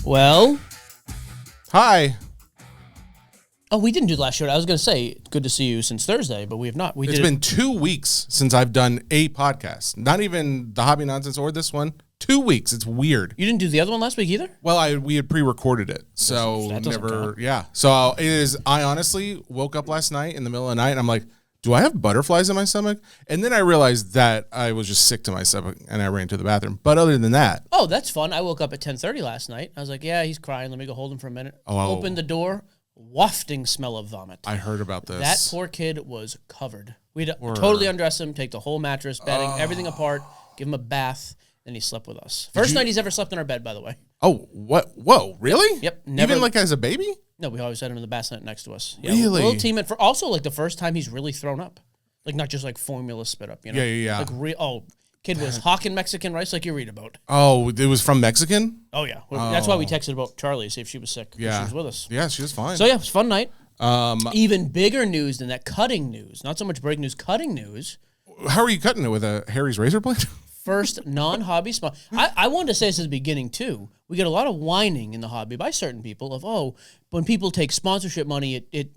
Well. Hi. Oh, we didn't do the last show. I was going to say, good to see you since Thursday, but we have not. It's been 2 weeks since I've done a podcast. Not even the Hobby Nonsense or this one. 2 weeks. It's weird. You didn't do the other one last week either? Well, we had pre-recorded it, so never. Yeah. So it is. I honestly woke up last night in the middle of the night, and I'm like, do I have butterflies in my stomach? And then I realized that I was just sick to my stomach, and I ran to the bathroom. But other than that, oh, that's fun. I woke up at 10:30 last night. I was like, yeah, he's crying. Let me go hold him for a minute. Opened the door. Wafting smell of vomit. I heard about this. That poor kid was covered. We'd totally undress him, take the whole mattress, bedding, everything apart, give him a bath, and he slept with us. First night he's ever slept in our bed, by the way. Oh, what? Whoa, really? Yep. Never, even like as a baby? No, we always had him in the bassinet next to us. Yeah, really? Little team, and for also like the first time he's really thrown up. Like not just like formula spit up, you know? Yeah. Like kid was hawking Mexican rice like you read about. Oh, it was from Mexican? Oh, yeah. That's why we texted about Charlie to see if she was sick. Yeah. She was with us. Yeah, she was fine. So, yeah, it was a fun night. Even bigger news than that, cutting news. Not so much breaking news, cutting news. How are you cutting it, with a Harry's razor blade? First non-hobby sponsor. I wanted to say this at the beginning, too. We get a lot of whining in the hobby by certain people of, when people take sponsorship money, it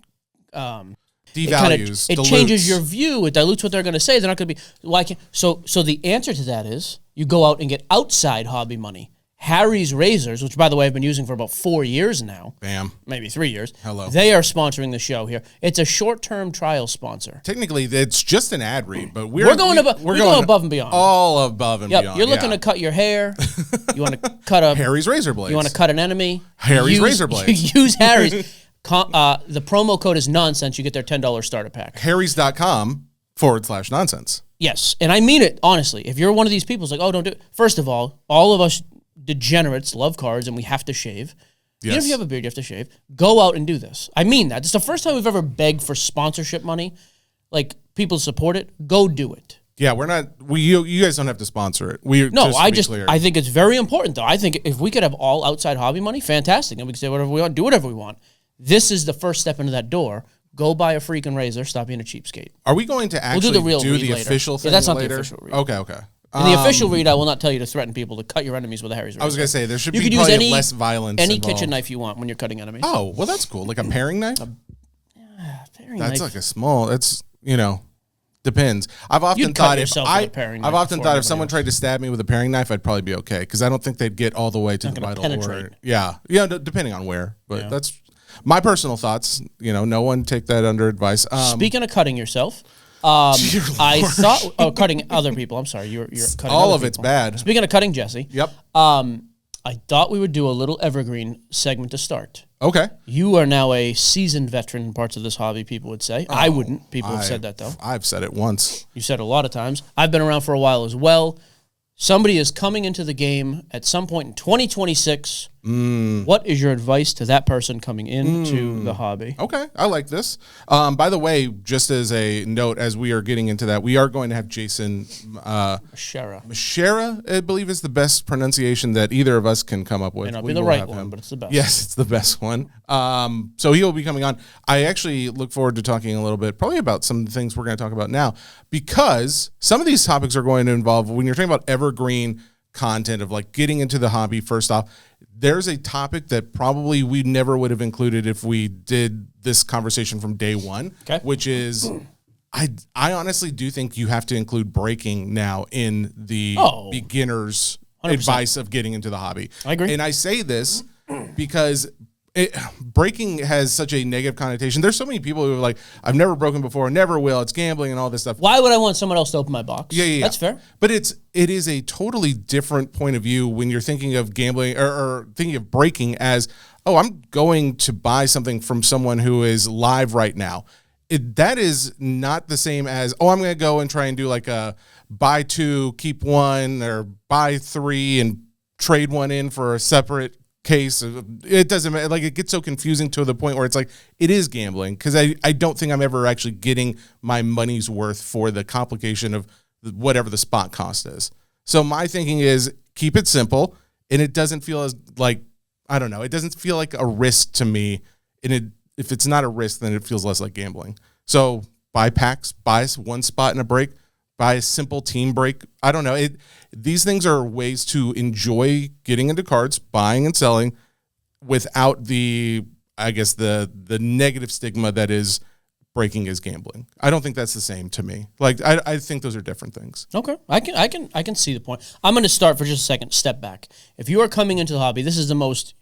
devalues. It changes your view. It dilutes what they're going to say. They're not going to be. Why can't? So the answer to that is you go out and get outside hobby money. Harry's razors, which by the way I've been using for about 4 years now. Bam. Maybe 3 years. Hello. They are sponsoring the show here. It's a short-term trial sponsor. Technically, it's just an ad read, but we're going above and beyond. All above and beyond. You're looking to cut your hair. You want to cut a Harry's razor blades. You want to cut an enemy. Harry's razor blades. Use Harry's. The promo code is nonsense. You get their $10 starter pack. Harrys.com/nonsense. Yes, and I mean it, honestly. If you're one of these people who's like, oh, don't do it. First of all of us degenerates love cards and we have to shave. Yes. Even if you have a beard, you have to shave. Go out and do this. I mean that. It's the first time we've ever begged for sponsorship money. Like, people support it. Go do it. Yeah, we're not. You guys don't have to sponsor it. I think it's very important, though. I think if we could have all outside hobby money, fantastic. And we can say whatever we want, do whatever we want. This is the first step into that door. Go buy a freaking razor. Stop being a cheapskate. Are we going to actually do the official thing later? That's not the official read. Okay. In the official read, I will not tell you to threaten people to cut your enemies with a Harry's razor. I was going to say, there should be probably less violence any involved. kitchen knife you want when you're cutting enemies. Oh, well, that's cool. Like a paring knife? Paring that's knife. like a small, that's, depends. I've often thought if someone tried to stab me with a paring knife, I'd probably be okay, because I don't think they'd get all the way to the vital organ. Yeah, depending on where. But that's my personal thoughts. No one take that under advice. Speaking of cutting yourself, I thought cutting other people. I'm sorry, you're cutting all other of people. It's bad. Speaking of cutting, Jesse. Yep. I thought we would do a little evergreen segment to start. Okay. You are now a seasoned veteran in parts of this hobby, people would say. I wouldn't. People have said that, though. I've said it once. You said it a lot of times. I've been around for a while as well. Somebody is coming into the game at some point in 2026. What is your advice to that person coming into the hobby? Okay, I like this. By the way, just as a note, as we are getting into that, we are going to have Jason Masherah, I believe is the best pronunciation that either of us can come up with. May not be the right one, but it's the best. Yes, it's the best one. So he will be coming on. I actually look forward to talking a little bit, probably about some of the things we're going to talk about now, because some of these topics are going to involve, when you're talking about evergreen content of like getting into the hobby, first off, there's a topic that probably we never would have included if we did this conversation from day one, which is I honestly do think you have to include breaking now in the beginner's 100%. Advice of getting into the hobby. I agree. And I say this because breaking has such a negative connotation. There's so many people who are like, I've never broken before, never will, it's gambling and all this stuff. Why would I want someone else to open my box? Yeah. That's fair. But it is a totally different point of view when you're thinking of gambling or thinking of breaking as, I'm going to buy something from someone who is live right now. That is not the same as, I'm going to go and try and do like a buy two, keep one, or buy three and trade one in for a separate case. It doesn't matter. Like, it gets so confusing to the point where it's like, it is gambling, because I don't think I'm ever actually getting my money's worth for the complication of whatever the spot cost is. So my thinking is keep it simple, and it doesn't feel as like, I don't know, it doesn't feel like a risk to me. And if it's not a risk, then it feels less like gambling. So buy packs, buy one spot in a break, buy a simple team break. I don't know. These things are ways to enjoy getting into cards, buying and selling, without the, I guess, the negative stigma that is breaking is gambling. I don't think that's the same to me. Like, I think those are different things. Okay. I can see the point. I'm going to start for just a second, step back. If you are coming into the hobby, this is the most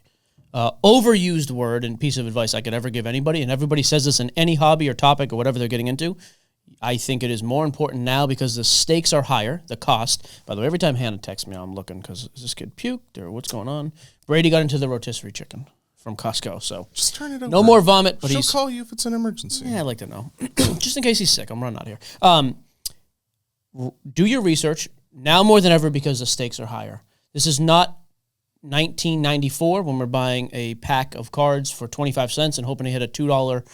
overused word and piece of advice I could ever give anybody, and everybody says this in any hobby or topic or whatever they're getting into. I think it is more important now because the stakes are higher, the cost. By the way, every time Hannah texts me, I'm looking because is this kid puked or what's going on? Brady got into the rotisserie chicken from Costco, so just turn it over. No more vomit, but she'll call you if it's an emergency. Yeah, I'd like to know. Just in case he's sick, I'm running out here. Do your research now more than ever because the stakes are higher. This is not 1994 when we're buying a pack of cards for 25 cents and hoping to hit a $2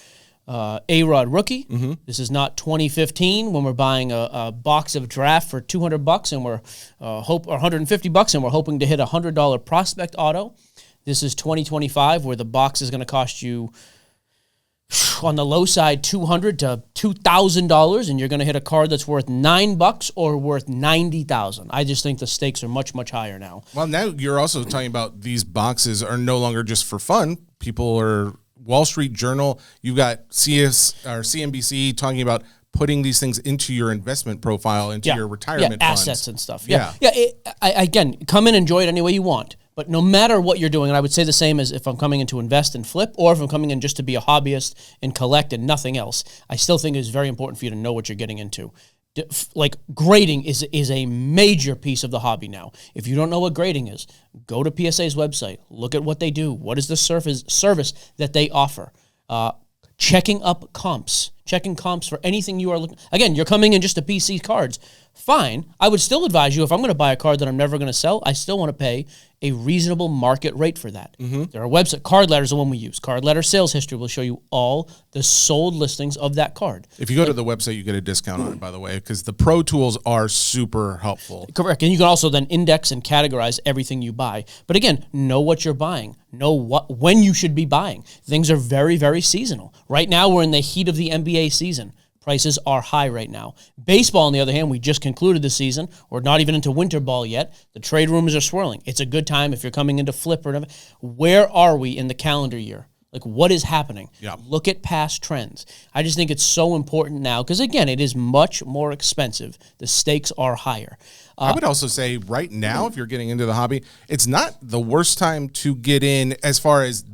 A-Rod rookie. Mm-hmm. This is not 2015 when we're buying a box of draft for $200 and we're or $150 and we're hoping to hit a $100 prospect auto. This is 2025 where the box is going to cost you on the low side $200 to $2,000 and you're going to hit a card that's worth $9 or worth $90,000. I just think the stakes are much, much higher now. Well, now you're also talking about these boxes are no longer just for fun. People are Wall Street Journal. You've got CNBC talking about putting these things into your investment profile, into your retirement funds. Assets and stuff. Again, come in, enjoy it any way you want. But no matter what you're doing, and I would say the same as if I'm coming in to invest and flip, or if I'm coming in just to be a hobbyist and collect and nothing else, I still think it's very important for you to know what you're getting into. Like, grading is a major piece of the hobby now. If you don't know what grading is, go to PSA's website, look at what they do, what is the service that they offer. Checking comps for anything you are looking. Again, you're coming in just to PC cards. Fine. I would still advise you, if I'm going to buy a card that I'm never going to sell, I still want to pay a reasonable market rate for that. Mm-hmm. There are websites. Card Ladder is the one we use. Card Ladder sales history will show you all the sold listings of that card. If you go to the website, you get a discount on it, by the way, because the Pro Tools are super helpful. Correct. And you can also then index and categorize everything you buy. But again, know what you're buying. Know when you should be buying. Things are very, very seasonal. Right now, we're in the heat of the NBA season. Prices are high right now. Baseball, on the other hand, we just concluded the season. We're not even into winter ball yet. The trade rumors are swirling. It's a good time if you're coming into flip or whatever. Where are we in the calendar year? Like, what is happening? Yeah. Look at past trends. I just think it's so important now because, again, it is much more expensive. The stakes are higher. I would also say right now, if you're getting into the hobby, it's not the worst time to get in as far as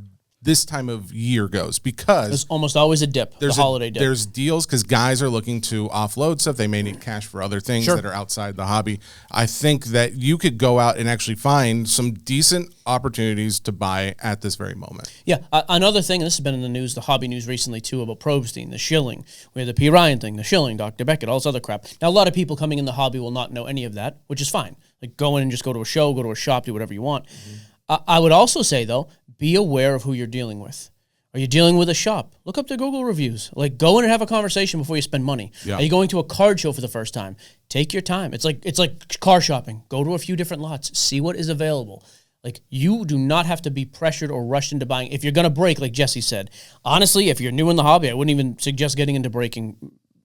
this time of year goes, because there's almost always a dip, the holiday dip. There's deals because guys are looking to offload stuff. They may need cash for other things that are outside the hobby. I think that you could go out and actually find some decent opportunities to buy at this very moment. Yeah. Another thing, and this has been in the news, the hobby news recently too, about Probstein, the shilling. We had the P. Ryan thing, the shilling, Dr. Beckett, all this other crap. Now, a lot of people coming in the hobby will not know any of that, which is fine. Like, go in and just go to a show, go to a shop, do whatever you want. Mm-hmm. I would also say, though, be aware of who you're dealing with. Are you dealing with a shop? Look up the Google reviews. Like, go in and have a conversation before you spend money. Yeah. Are you going to a card show for the first time? Take your time. It's like car shopping. Go to a few different lots. See what is available. Like, you do not have to be pressured or rushed into buying. If you're going to break, like Jesse said, honestly, if you're new in the hobby, I wouldn't even suggest getting into breaking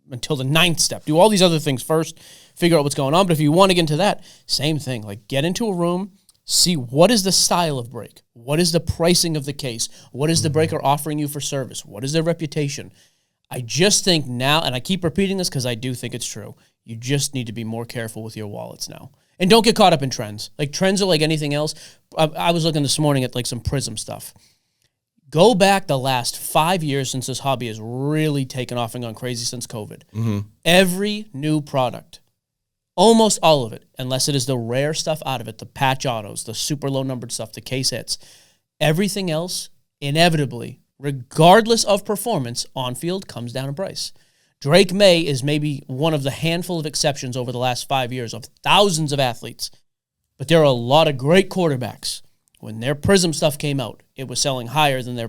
until the 9th step. Do all these other things first. Figure out what's going on. But if you want to get into that, same thing. Like, get into a room. See what is the style of break. What is the pricing of the case? What is the breaker offering you for service? What is their reputation? I just think now, and I keep repeating this because I do think it's true, you just need to be more careful with your wallets now. And don't get caught up in trends. Like, trends are like anything else. I was looking this morning at like some Prism stuff. Go back the last 5 years since this hobby has really taken off and gone crazy since COVID. Mm-hmm. Every new product, almost all of it, unless it is the rare stuff out of it, the patch autos, the super low numbered stuff, the case hits, everything else, inevitably, regardless of performance, on field comes down in price. Drake May is maybe one of the handful of exceptions over the last 5 years of thousands of athletes. But there are a lot of great quarterbacks. When their Prism stuff came out, it was selling higher than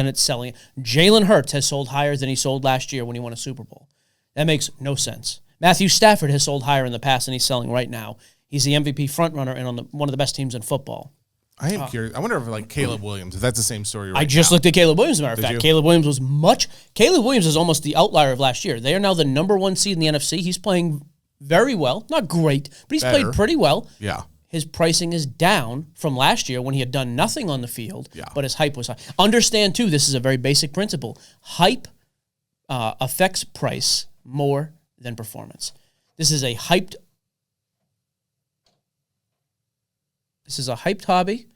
it's selling. Jalen Hurts has sold higher than he sold last year when he won a Super Bowl. That makes no sense. Matthew Stafford has sold higher in the past than he's selling right now. He's the MVP frontrunner and on one of the best teams in football. I am curious. I wonder if like Caleb Williams, if that's the same story right now. I just looked at Caleb Williams, as a matter of fact. Caleb Williams is almost the outlier of last year. They are now the number 1 seed in the NFC. He's playing very well. Not great, but he's played pretty well. Yeah. his pricing is down from last year when he had done nothing on the field, but his hype was high. Understand, too, this is a very basic principle. Hype affects price more than performance. This is a hyped hobby.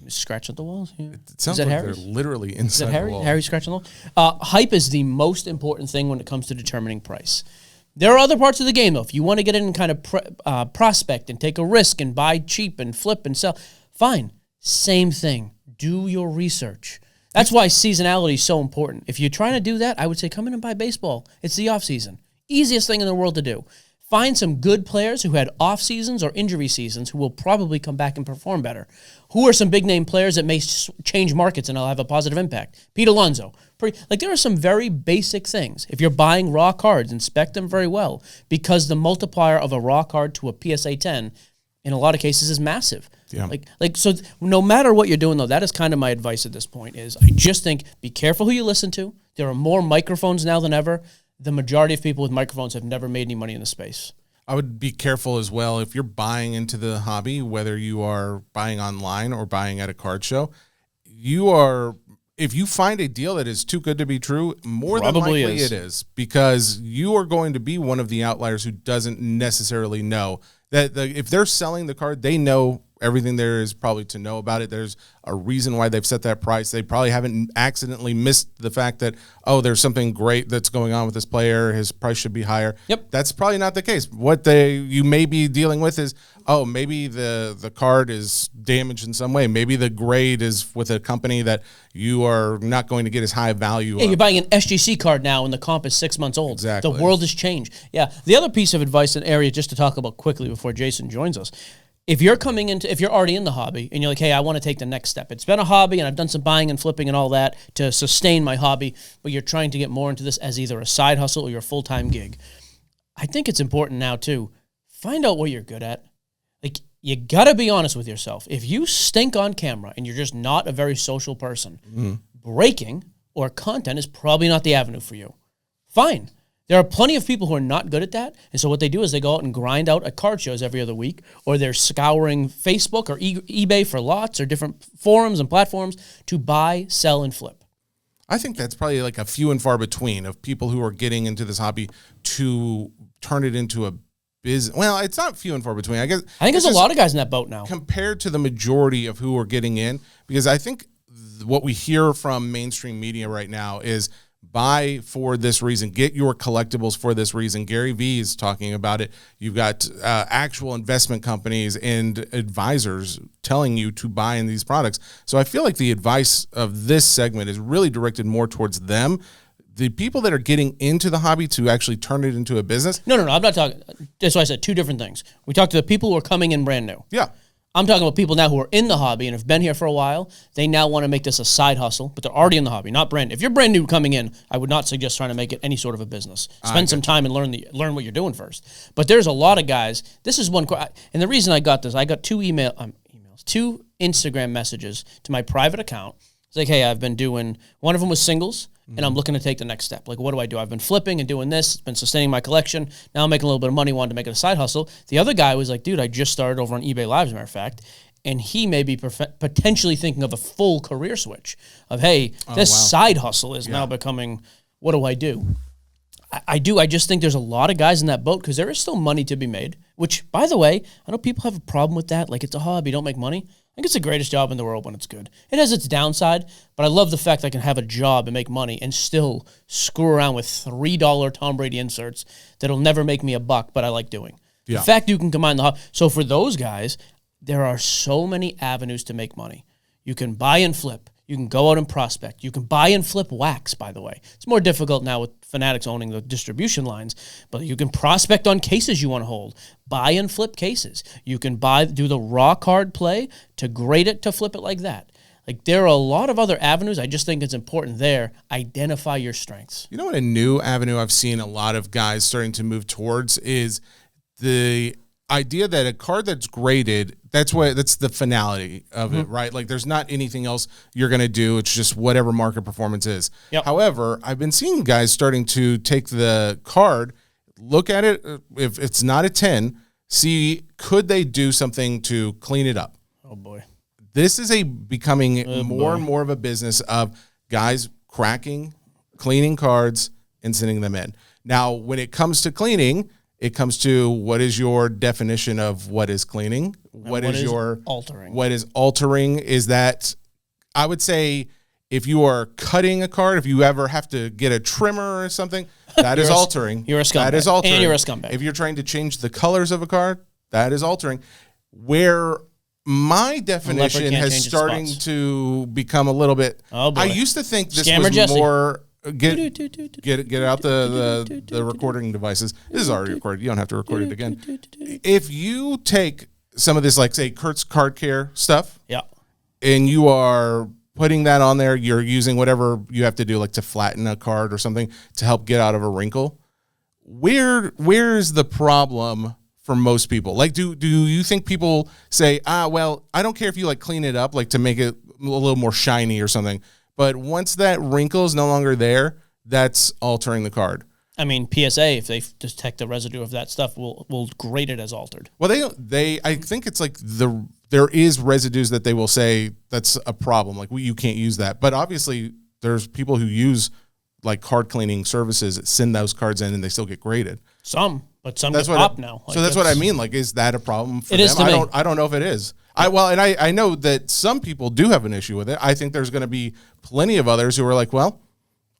Scratch at the walls here. It sounds like they're literally inside the wall. Harry scratching the wall? Hype is the most important thing when it comes to determining price. There are other parts of the game, though. If you want to get in and kind of prospect and take a risk and buy cheap and flip and sell, fine. Same thing. Do your research. That's why seasonality is so important. If you're trying to do that, I would say come in and buy baseball. It's the off season. Easiest thing in the world to do. Find some good players who had off seasons or injury seasons who will probably come back and perform better. Who are some big name players that may change markets and will have a positive impact? Pete Alonso. There are some very basic things. If you're buying raw cards, inspect them very well, because the multiplier of a raw card to a PSA 10 in a lot of cases is massive. Yeah. So no matter what you're doing, though, that is kind of my advice at this point is I just think be careful who you listen to. There are more microphones now than ever. The majority of people with microphones have never made any money in the space. I would be careful as well if you're buying into the hobby, whether you are buying online or buying at a card show. If you find a deal that is too good to be true, more than likely it is, because you are going to be one of the outliers who doesn't necessarily know that if they're selling the card, they know everything there is probably to know about it. There's a reason why they've set that price. They probably haven't accidentally missed the fact that, there's something great that's going on with this player. His price should be higher. Yep. That's probably not the case. What you may be dealing with is, maybe the card is damaged in some way. Maybe the grade is with a company that you are not going to get as high value. Yeah, you're buying an SGC card now and the comp is 6 months old. Exactly. The world has changed. Yeah. The other piece of advice, an area just to talk about quickly before Jason joins us, if you're already in the hobby and you're like, hey, I want to take the next step. It's been a hobby and I've done some buying and flipping and all that to sustain my hobby, but you're trying to get more into this as either a side hustle or your full-time gig. I think it's important now too, find out what you're good at. You got to be honest with yourself. If you stink on camera and you're just not a very social person, breaking or content is probably not the avenue for you. Fine. There are plenty of people who are not good at that, and so what they do is they go out and grind out at card shows every other week, or they're scouring Facebook or eBay for lots or different forums and platforms to buy, sell, and flip. I think that's probably like a few and far between of people who are getting into this hobby to turn it into a business. Well, it's not few and far between. I think there's a lot of guys in that boat now. Compared to the majority of who are getting in, because I think what we hear from mainstream media right now is buy for this reason, get your collectibles for this reason. Gary Vee is talking about it. You've got actual investment companies and advisors telling you to buy in these products. So I feel like the advice of this segment is really directed more towards them. The people that are getting into the hobby to actually turn it into a business. No, I'm not talking. That's why I said two different things. We talked to the people who are coming in brand new. Yeah. I'm talking about people now who are in the hobby and have been here for a while. They now want to make this a side hustle, but they're already in the hobby, not brand new. If you're brand new coming in, I would not suggest trying to make it any sort of a business. Spend some time and learn what you're doing first. But there's a lot of guys. This is one, and the reason I got this, I got two Instagram messages to my private account. It's like, hey, I've been doing, one of them was singles, and I'm looking to take the next step. Like, what do? I've been flipping and doing this. It's been sustaining my collection. Now I'm making a little bit of money, wanted to make it a side hustle. The other guy was like, dude, I just started over on eBay Live, as a matter of fact. And he may be potentially thinking of a full career switch of, hey, side hustle is now becoming, what do I do? I do. I just think there's a lot of guys in that boat because there is still money to be made, which, by the way, I know people have a problem with that. Like, it's a hobby, don't make money. I think it's the greatest job in the world when it's good. It has its downside, but I love the fact that I can have a job and make money and still screw around with $3 Tom Brady inserts that'll never make me a buck, but I like doing. Yeah. The fact you can combine the hobby. So for those guys, there are so many avenues to make money. You can buy and flip. You can go out and prospect. You can buy and flip wax, by the way. It's more difficult now with Fanatics owning the distribution lines, but you can prospect on cases you want to hold. Buy and flip cases. You can do the raw card play to grade it to flip it like that. Like, there are a lot of other avenues. I just think it's important there. Identify your strengths. You know what a new avenue I've seen a lot of guys starting to move towards is the idea that a card that's graded, that's the finality of it, right? Like, there's not anything else you're going to do. It's just whatever market performance is. Yep. However, I've been seeing guys starting to take the card, look at it. If it's not a 10, see, could they do something to clean it up? Oh boy. This is becoming more and more of a business of guys cracking, cleaning cards, and sending them in. Now, when it comes to cleaning, it comes to what is your definition of what is cleaning? What is your altering? What is altering is that, I would say, if you are cutting a card, if you ever have to get a trimmer or something, that is altering. You're a scumbag. That is altering. And you're a scumbag. If you're trying to change the colors of a card, that is altering. Where my definition has starting to become a little bit. Oh boy. I used to think this Scammer was Jesse. more. Get out the recording devices. This is already recorded. You don't have to record it again. If you take some of this, like say Kurt's Card Care stuff, yeah, and you are putting that on there, you're using whatever you have to do, like to flatten a card or something to help get out of a wrinkle. Where's the problem for most people? Like, do you think people say, well, I don't care if you like clean it up, like to make it a little more shiny or something, but once that wrinkle is no longer there, that's altering the card. I mean, PSA, if they detect the residue of that stuff, will grade it as altered. Well, I think it's like there is residues that they will say that's a problem. Like you can't use that. But obviously there's people who use like card cleaning services that send those cards in and they still get graded. But some get popped now. Like so that's what I mean. Like, is that a problem for them? It is to me. I don't know if it is. I know that some people do have an issue with it. I think there's going to be plenty of others who are like, well,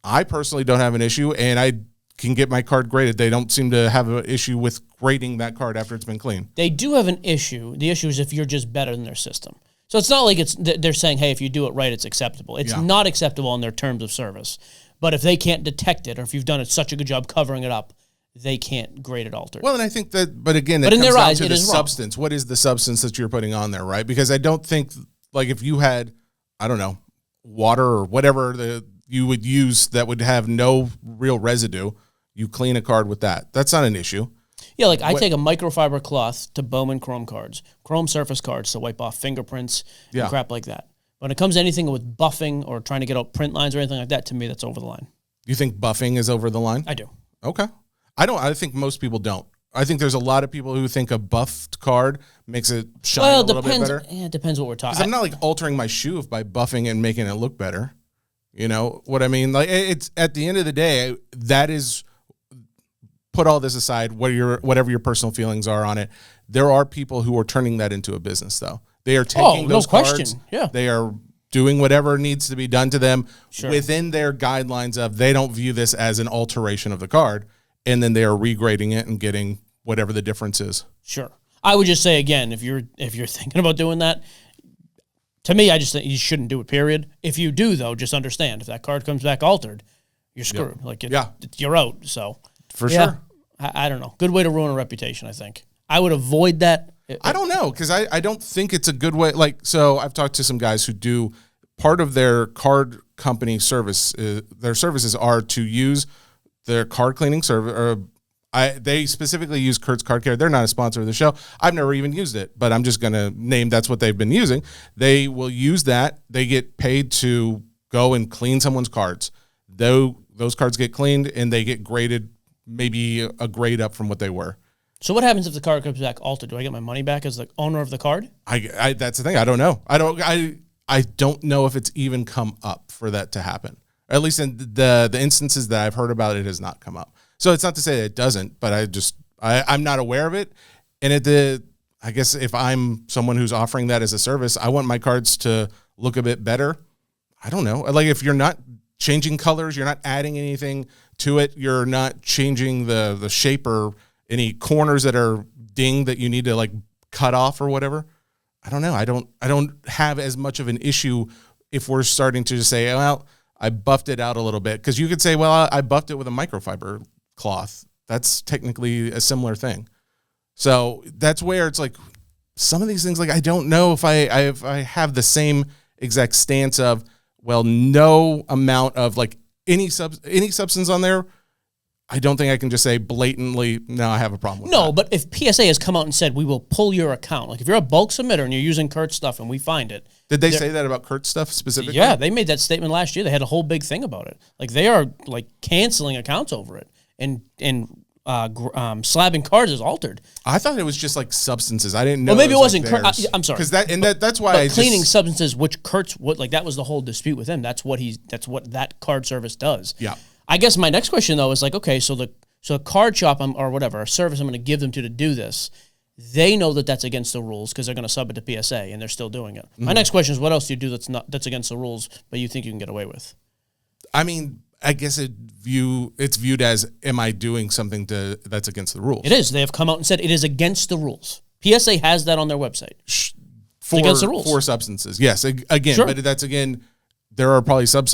I personally don't have an issue and I can get my card graded. They don't seem to have an issue with grading that card after it's been cleaned. They do have an issue. The issue is if you're just better than their system. So it's not like they're saying, hey, if you do it right, it's acceptable. It's not acceptable in their terms of service. But if they can't detect it, or if you've done such a good job covering it up, they can't grade it altered. Well, and I think that, but again, that comes down to the substance. What is the substance that you're putting on there, right? Because I don't think, like, if you had, I don't know, water or whatever you would use that would have no real residue, you clean a card with that. That's not an issue. Yeah, like I take a microfiber cloth to Bowman Chrome cards, Chrome surface cards to wipe off fingerprints and crap like that. When it comes to anything with buffing or trying to get out print lines or anything like that, to me, that's over the line. You think buffing is over the line? I do. Okay. I think most people don't. I think there's a lot of people who think a buffed card makes it shine a little bit better. Yeah, it depends what we're talking. Because I'm not like altering my shoe by buffing and making it look better. You know what I mean? Like, it's at the end of the day, that is, put all this aside, whatever your personal feelings are on it. There are people who are turning that into a business, though. They are taking those cards. Yeah. They are doing whatever needs to be done to them within their guidelines of they don't view this as an alteration of the card. And then they are regrading it and getting whatever the difference is. Sure. I would just say, again, if you're thinking about doing that, to me, I just think you shouldn't do it, period. If you do, though, just understand, if that card comes back altered, you're screwed. You're out. So for sure. I don't know. Good way to ruin a reputation, I think. I would avoid that. I don't know, because I don't think it's a good way. Like, so I've talked to some guys who do part of their card company service. Their services are to use their card cleaning service. They specifically use Kurt's Card Care. They're not a sponsor of the show. I've never even used it, but I'm just going to name that's what they've been using. They will use that. They get paid to go and clean someone's cards. Those cards get cleaned and they get graded, maybe a grade up from what they were. So what happens if the card comes back altered? Do I get my money back as the owner of the card? That's the thing. I don't know. I don't know if it's even come up for that to happen. Or at least in the instances that I've heard about, it has not come up. So it's not to say that it doesn't, but I'm not aware of it. And I guess if I'm someone who's offering that as a service, I want my cards to look a bit better. I don't know. Like, if you're not changing colors, you're not adding anything to it, you're not changing the shape or any corners that are dinged that you need to like cut off or whatever. I don't know. I don't have as much of an issue if we're starting to just say, well, I buffed it out a little bit. Because you could say, well, I buffed it with a microfiber cloth. That's technically a similar thing. So that's where it's like some of these things, like, I don't know if I have the same exact stance of, well, no amount of like any substance on there. I don't think I can just say blatantly, no, I have a problem with that. No, but if PSA has come out and said, we will pull your account, like if you're a bulk submitter and you're using Kurt's stuff and we find it. Did they say that about Kurt's stuff specifically? Yeah, they made that statement last year. They had a whole big thing about it. Like, they are like canceling accounts over it. And slabbing cards is altered. I thought it was just like substances. I didn't know. Well, maybe it wasn't. Like I'm sorry, because that's why cleaning substances, which Kurt's that was the whole dispute with him. That's what that card service does. Yeah. I guess my next question though is like, okay, so the card shop or whatever, a service I'm going to give them to do this, they know that that's against the rules because they're going to sub it to PSA and they're still doing it. My next question is, what else do you do that's against the rules, but you think you can get away with? I mean, I guess it's viewed as, am I doing something that's against the rules? It is. They have come out and said it is against the rules. PSA has that on their website. Against the rules. For substances. Yes. Again, sure. But that's again, there are probably some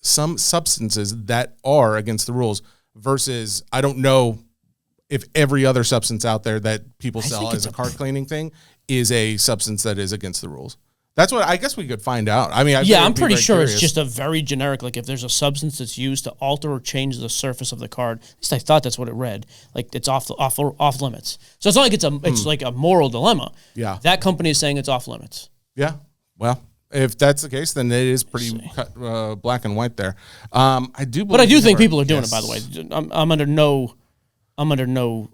substances that are against the rules versus I don't know if every other substance out there that people sell as a card cleaning thing is a substance that is against the rules. That's what I guess we could find out. I mean, I'm pretty sure it's just a very generic, like if there's a substance that's used to alter or change the surface of the card, at least I thought that's what it read, like it's off limits. So it's not like it's like a moral dilemma. Yeah. That company is saying it's off limits. Yeah. Well, if that's the case, then it is pretty black and white there. I do think people are doing it, by the way. I'm under no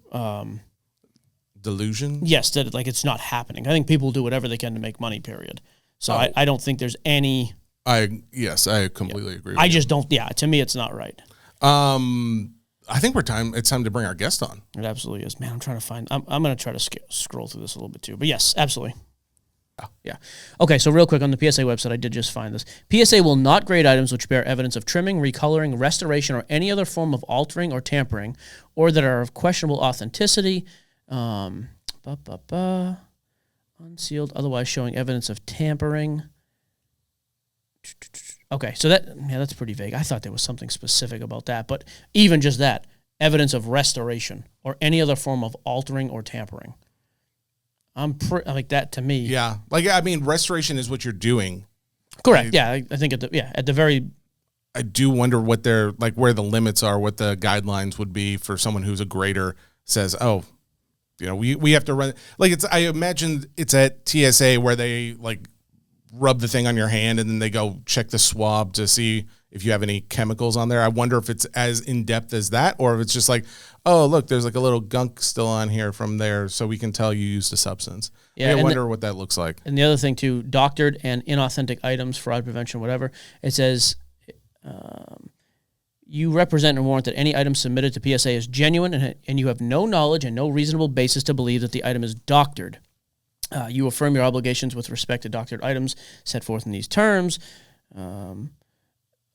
delusion. Yes, that like it's not happening. I think people do whatever they can to make money, period. So I don't think there's any. I completely agree with I you. just don't. Yeah, to me, it's not right. I think it's time to bring our guest on. It absolutely is. Man, I'm trying to find. I'm going to try to scroll through this a little bit too. But yes, absolutely. Yeah. Okay, so real quick on the PSA website, I did just find this. PSA will not grade items which bear evidence of trimming, recoloring, restoration, or any other form of altering or tampering, or that are of questionable authenticity, unsealed, otherwise showing evidence of tampering. Okay, so that's pretty vague. I thought there was something specific about that, but even just that, evidence of restoration or any other form of altering or tampering. Like that to me. Yeah. Like, I mean, restoration is what you're doing. Correct. I think at the very. I do wonder what where the limits are, what the guidelines would be for someone who's a grader says, oh, we have to run. Like I imagine it's at TSA where they like rub the thing on your hand and then they go check the swab to see if you have any chemicals on there. I wonder if it's as in-depth as that or if it's just like, oh, look, there's like a little gunk still on here from there so we can tell you used a substance. Yeah, I wonder what that looks like. And the other thing, too, doctored and inauthentic items, fraud prevention, whatever, it says you represent and warrant that any item submitted to PSA is genuine and you have no knowledge and no reasonable basis to believe that the item is doctored. You affirm your obligations with respect to doctored items set forth in these terms.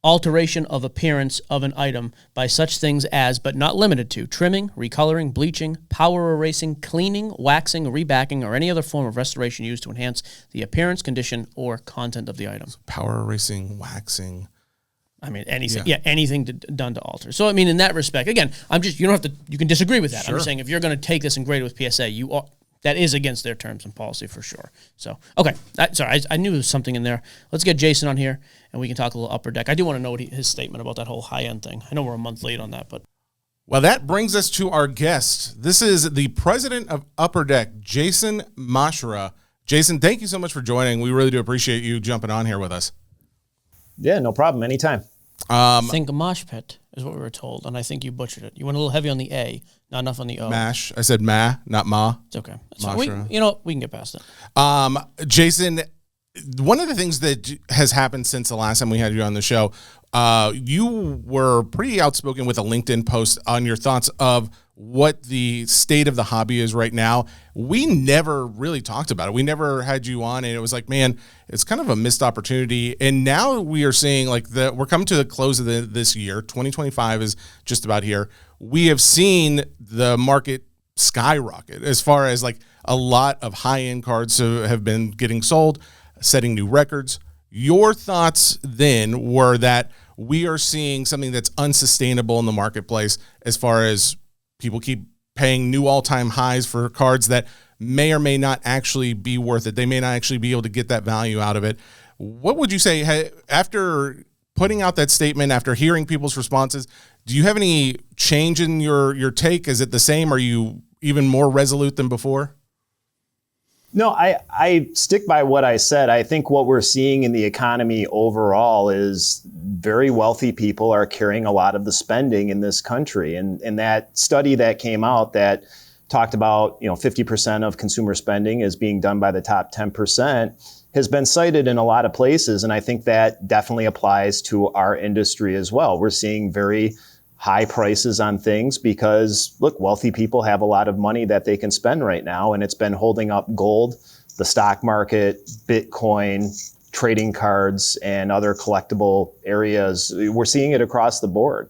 Alteration of appearance of an item by such things as, but not limited to, trimming, recoloring, bleaching, power erasing, cleaning, waxing, rebacking, or any other form of restoration used to enhance the appearance, condition, or content of the item. So power erasing, waxing. I mean, anything, anything done to alter. So, I mean, in that respect, again, you can disagree with that. Sure. I'm just saying if you're going to take this and grade it with PSA, that is against their terms and policy for sure. So, okay. I knew there was something in there. Let's get Jason on here, and we can talk a little Upper Deck. I do want to know his statement about that whole high-end thing. I know we're a month late on that, but... Well, that brings us to our guest. This is the president of Upper Deck, Jason Masherah. Jason, thank you so much for joining. We really do appreciate you jumping on here with us. Yeah, no problem. Anytime. Think mosh pit is what we were told, and I think you butchered it. You went a little heavy on the A, not enough on the O. Mash. I said ma, not ma. It's okay. We can get past it. Jason, one of the things that has happened since the last time we had you on the show, you were pretty outspoken with a LinkedIn post on your thoughts of what the state of the hobby is right now. We never really talked about it. We never had you on, and it was like, man, it's kind of a missed opportunity. And now we are seeing we're coming to the close of this year. 2025 is just about here. We have seen the market skyrocket as far as like a lot of high-end cards have been getting sold, setting new records. Your thoughts then were that we are seeing something that's unsustainable in the marketplace as far as people keep paying new all-time highs for cards that may or may not actually be worth it. They may not actually be able to get that value out of it. What would you say after putting out that statement, after hearing people's responses? Do you have any change in your take? Is it the same? Are you even more resolute than before? No, I stick by what I said. I think what we're seeing in the economy overall is very wealthy people are carrying a lot of the spending in this country. And that study that came out that talked about, 50% of consumer spending is being done by the top 10% has been cited in a lot of places. And I think that definitely applies to our industry as well. We're seeing very high prices on things because, look, wealthy people have a lot of money that they can spend right now, and it's been holding up gold, the stock market, Bitcoin, trading cards, and other collectible areas. We're seeing it across the board.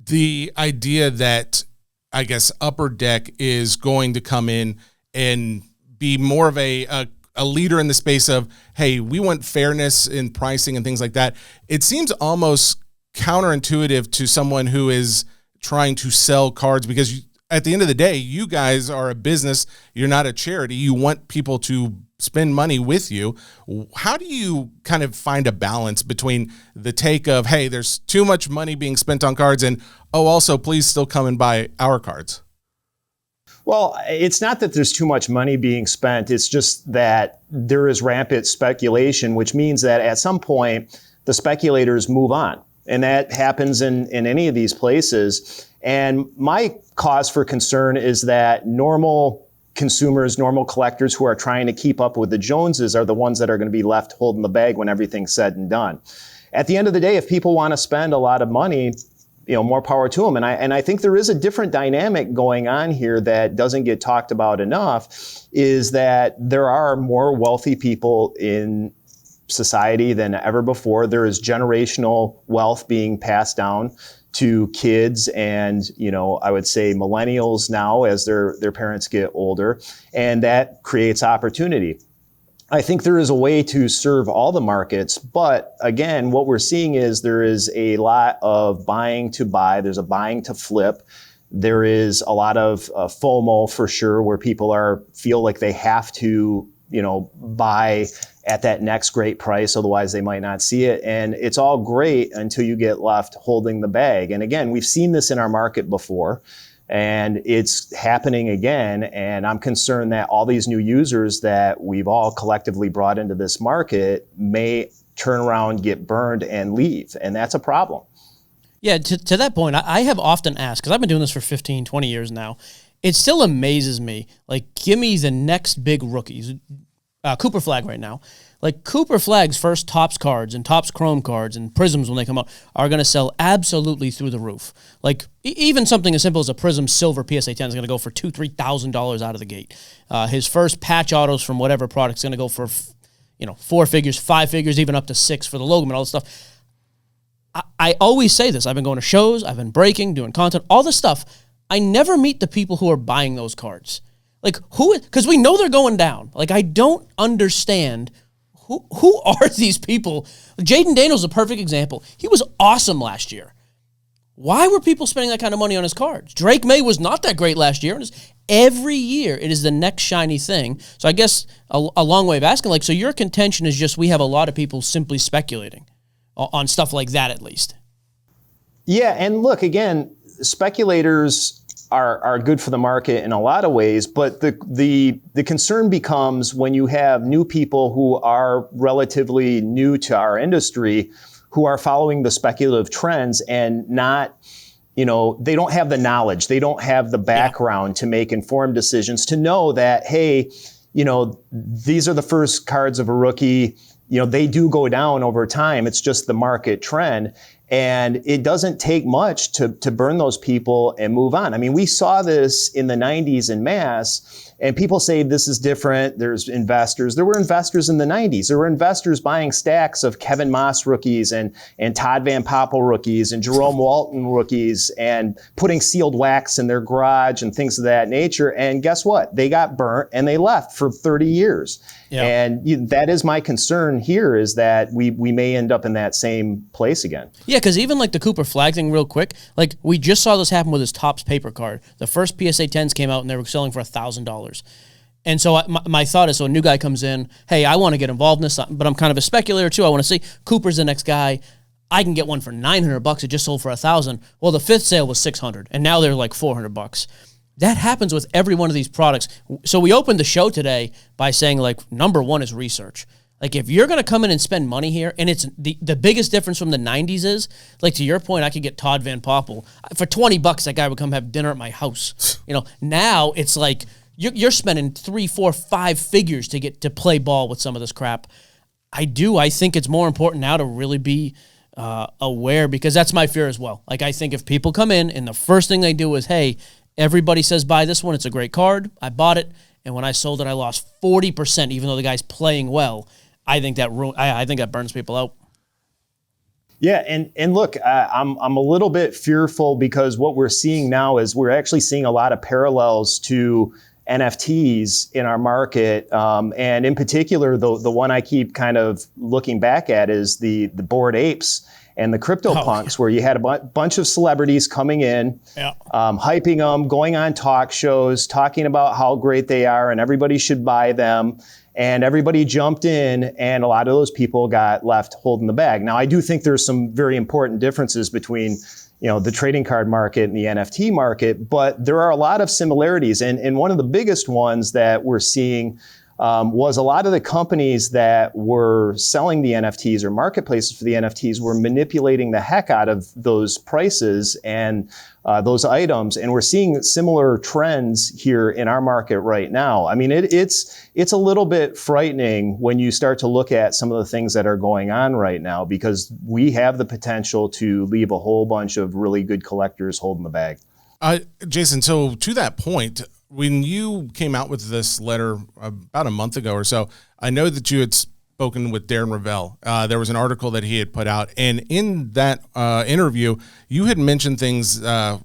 The idea that, I guess, Upper Deck is going to come in and be more of a leader in the space of, hey, we want fairness in pricing and things like that. It seems almost counterintuitive to someone who is trying to sell cards, because at the end of the day, you guys are a business. You're not a charity. You want people to spend money with you. How do you kind of find a balance between the take of, hey, there's too much money being spent on cards, and, oh, also please still come and buy our cards? Well, it's not that there's too much money being spent. It's just that there is rampant speculation, which means that at some point the speculators move on. And that happens in any of these places. And my cause for concern is that normal consumers, normal collectors who are trying to keep up with the Joneses are the ones that are going to be left holding the bag when everything's said and done. At the end of the day, if people want to spend a lot of money, more power to them. And I think there is a different dynamic going on here that doesn't get talked about enough, is that there are more wealthy people in society than ever before. There is generational wealth being passed down to kids and, I would say millennials now as their parents get older, and that creates opportunity. I think there is a way to serve all the markets, but again, what we're seeing is there is a lot of buying to buy. There's a buying to flip. There is a lot of FOMO for sure, where people feel like they have to, buy at that next great price, otherwise they might not see it. And it's all great until you get left holding the bag. And again, we've seen this in our market before, and it's happening again. And I'm concerned that all these new users that we've all collectively brought into this market may turn around, get burned, and leave. And that's a problem. Yeah, to that point, I have often asked, because I've been doing this for 15, 20 years now, it still amazes me. Like, give me the next big rookies. Cooper Flag right now. Like, Cooper Flag's first Topps cards and Topps Chrome cards and Prisms when they come out are going to sell absolutely through the roof. Like, even something as simple as a Prism Silver PSA 10 is going to go for $2,000, $3,000 out of the gate. His first patch autos from whatever product is going to go for, 4 figures, 5 figures, even up to 6 for the logo and all this stuff. I always say this. I've been going to shows. I've been breaking, doing content, all this stuff. I never meet the people who are buying those cards. Like, who? Because we know they're going down. Like, I don't understand who are these people. Jaden Daniels is a perfect example. He was awesome last year. Why were people spending that kind of money on his cards? Drake May was not that great last year. And every year, it is the next shiny thing. So I guess a long way of asking, like, so your contention is just we have a lot of people simply speculating on stuff like that, at least. Yeah, and look, again, speculators are good for the market in a lot of ways, but the concern becomes when you have new people who are relatively new to our industry, who are following the speculative trends and not, they don't have the knowledge, they don't have the background to make informed decisions, to know that, hey, these are the first cards of a rookie. They do go down over time. It's just the market trend. And it doesn't take much to burn those people and move on. I mean, we saw this in the 90s in mass, and people say this is different. There's investors. There were investors in the 90s. There were investors buying stacks of Kevin Moss rookies and Todd Van Poppel rookies and Jerome Walton rookies and putting sealed wax in their garage and things of that nature. And guess what? They got burnt and they left for 30 years. Yeah. And that is my concern here, is that we may end up in that same place again. Yeah, because even like the Cooper Flag thing real quick, like we just saw this happen with his Topps paper card. The first PSA 10s came out and they were selling for $1,000. And so my thought is, so a new guy comes in, hey, I want to get involved in this, but I'm kind of a speculator too. I want to see Cooper's the next guy. I can get one for $900. It just sold for $1,000. Well, the fifth sale was $600, and now they're like $400. That happens with every one of these products. So we opened the show today by saying, like, number one is research. Like, if you're going to come in and spend money here, and it's the biggest difference from the 90s is, like, to your point, I could get Todd Van Poppel. For $20, that guy would come have dinner at my house. Now it's like you're spending 3, 4, 5 figures to get to play ball with some of this crap. I think it's more important now to really be aware, because that's my fear as well. Like, I think if people come in and the first thing they do is, hey, everybody says buy this one, it's a great card, I bought it, and when I sold it, I lost 40%, even though the guy's playing well. I think that burns people out. Yeah, and look, I'm a little bit fearful, because what we're seeing now is we're actually seeing a lot of parallels to NFTs in our market, and in particular, the one I keep kind of looking back at is the Bored Apes and the CryptoPunks, where you had a bunch of celebrities coming in, hyping them, going on talk shows, talking about how great they are and everybody should buy them. And everybody jumped in, and a lot of those people got left holding the bag. Now, I do think there's some very important differences between, the trading card market and the NFT market, but there are a lot of similarities. And one of the biggest ones that we're seeing was a lot of the companies that were selling the NFTs or marketplaces for the NFTs were manipulating the heck out of those prices and those items. And we're seeing similar trends here in our market right now. I mean, it's a little bit frightening when you start to look at some of the things that are going on right now, because we have the potential to leave a whole bunch of really good collectors holding the bag. Jason, so to that point, when you came out with this letter about a month ago or so, I know that you had spoken with Darren Ravel. There was an article that he had put out, and in that interview, you had mentioned things, I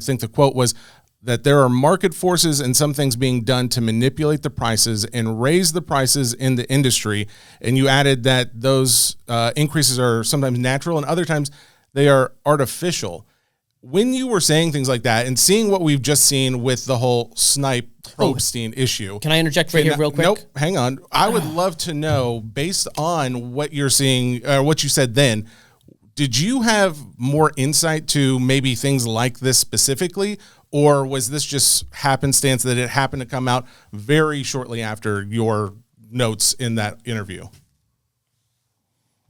think the quote was, that there are market forces and some things being done to manipulate the prices and raise the prices in the industry. And you added that those increases are sometimes natural and other times they are artificial. When you were saying things like that and seeing what we've just seen with the whole Snipe Probstein issue. Can I interject right here real quick? Nope, hang on. I would love to know, based on what you're seeing, what you said then, did you have more insight to maybe things like this specifically, or was this just happenstance that it happened to come out very shortly after your notes in that interview?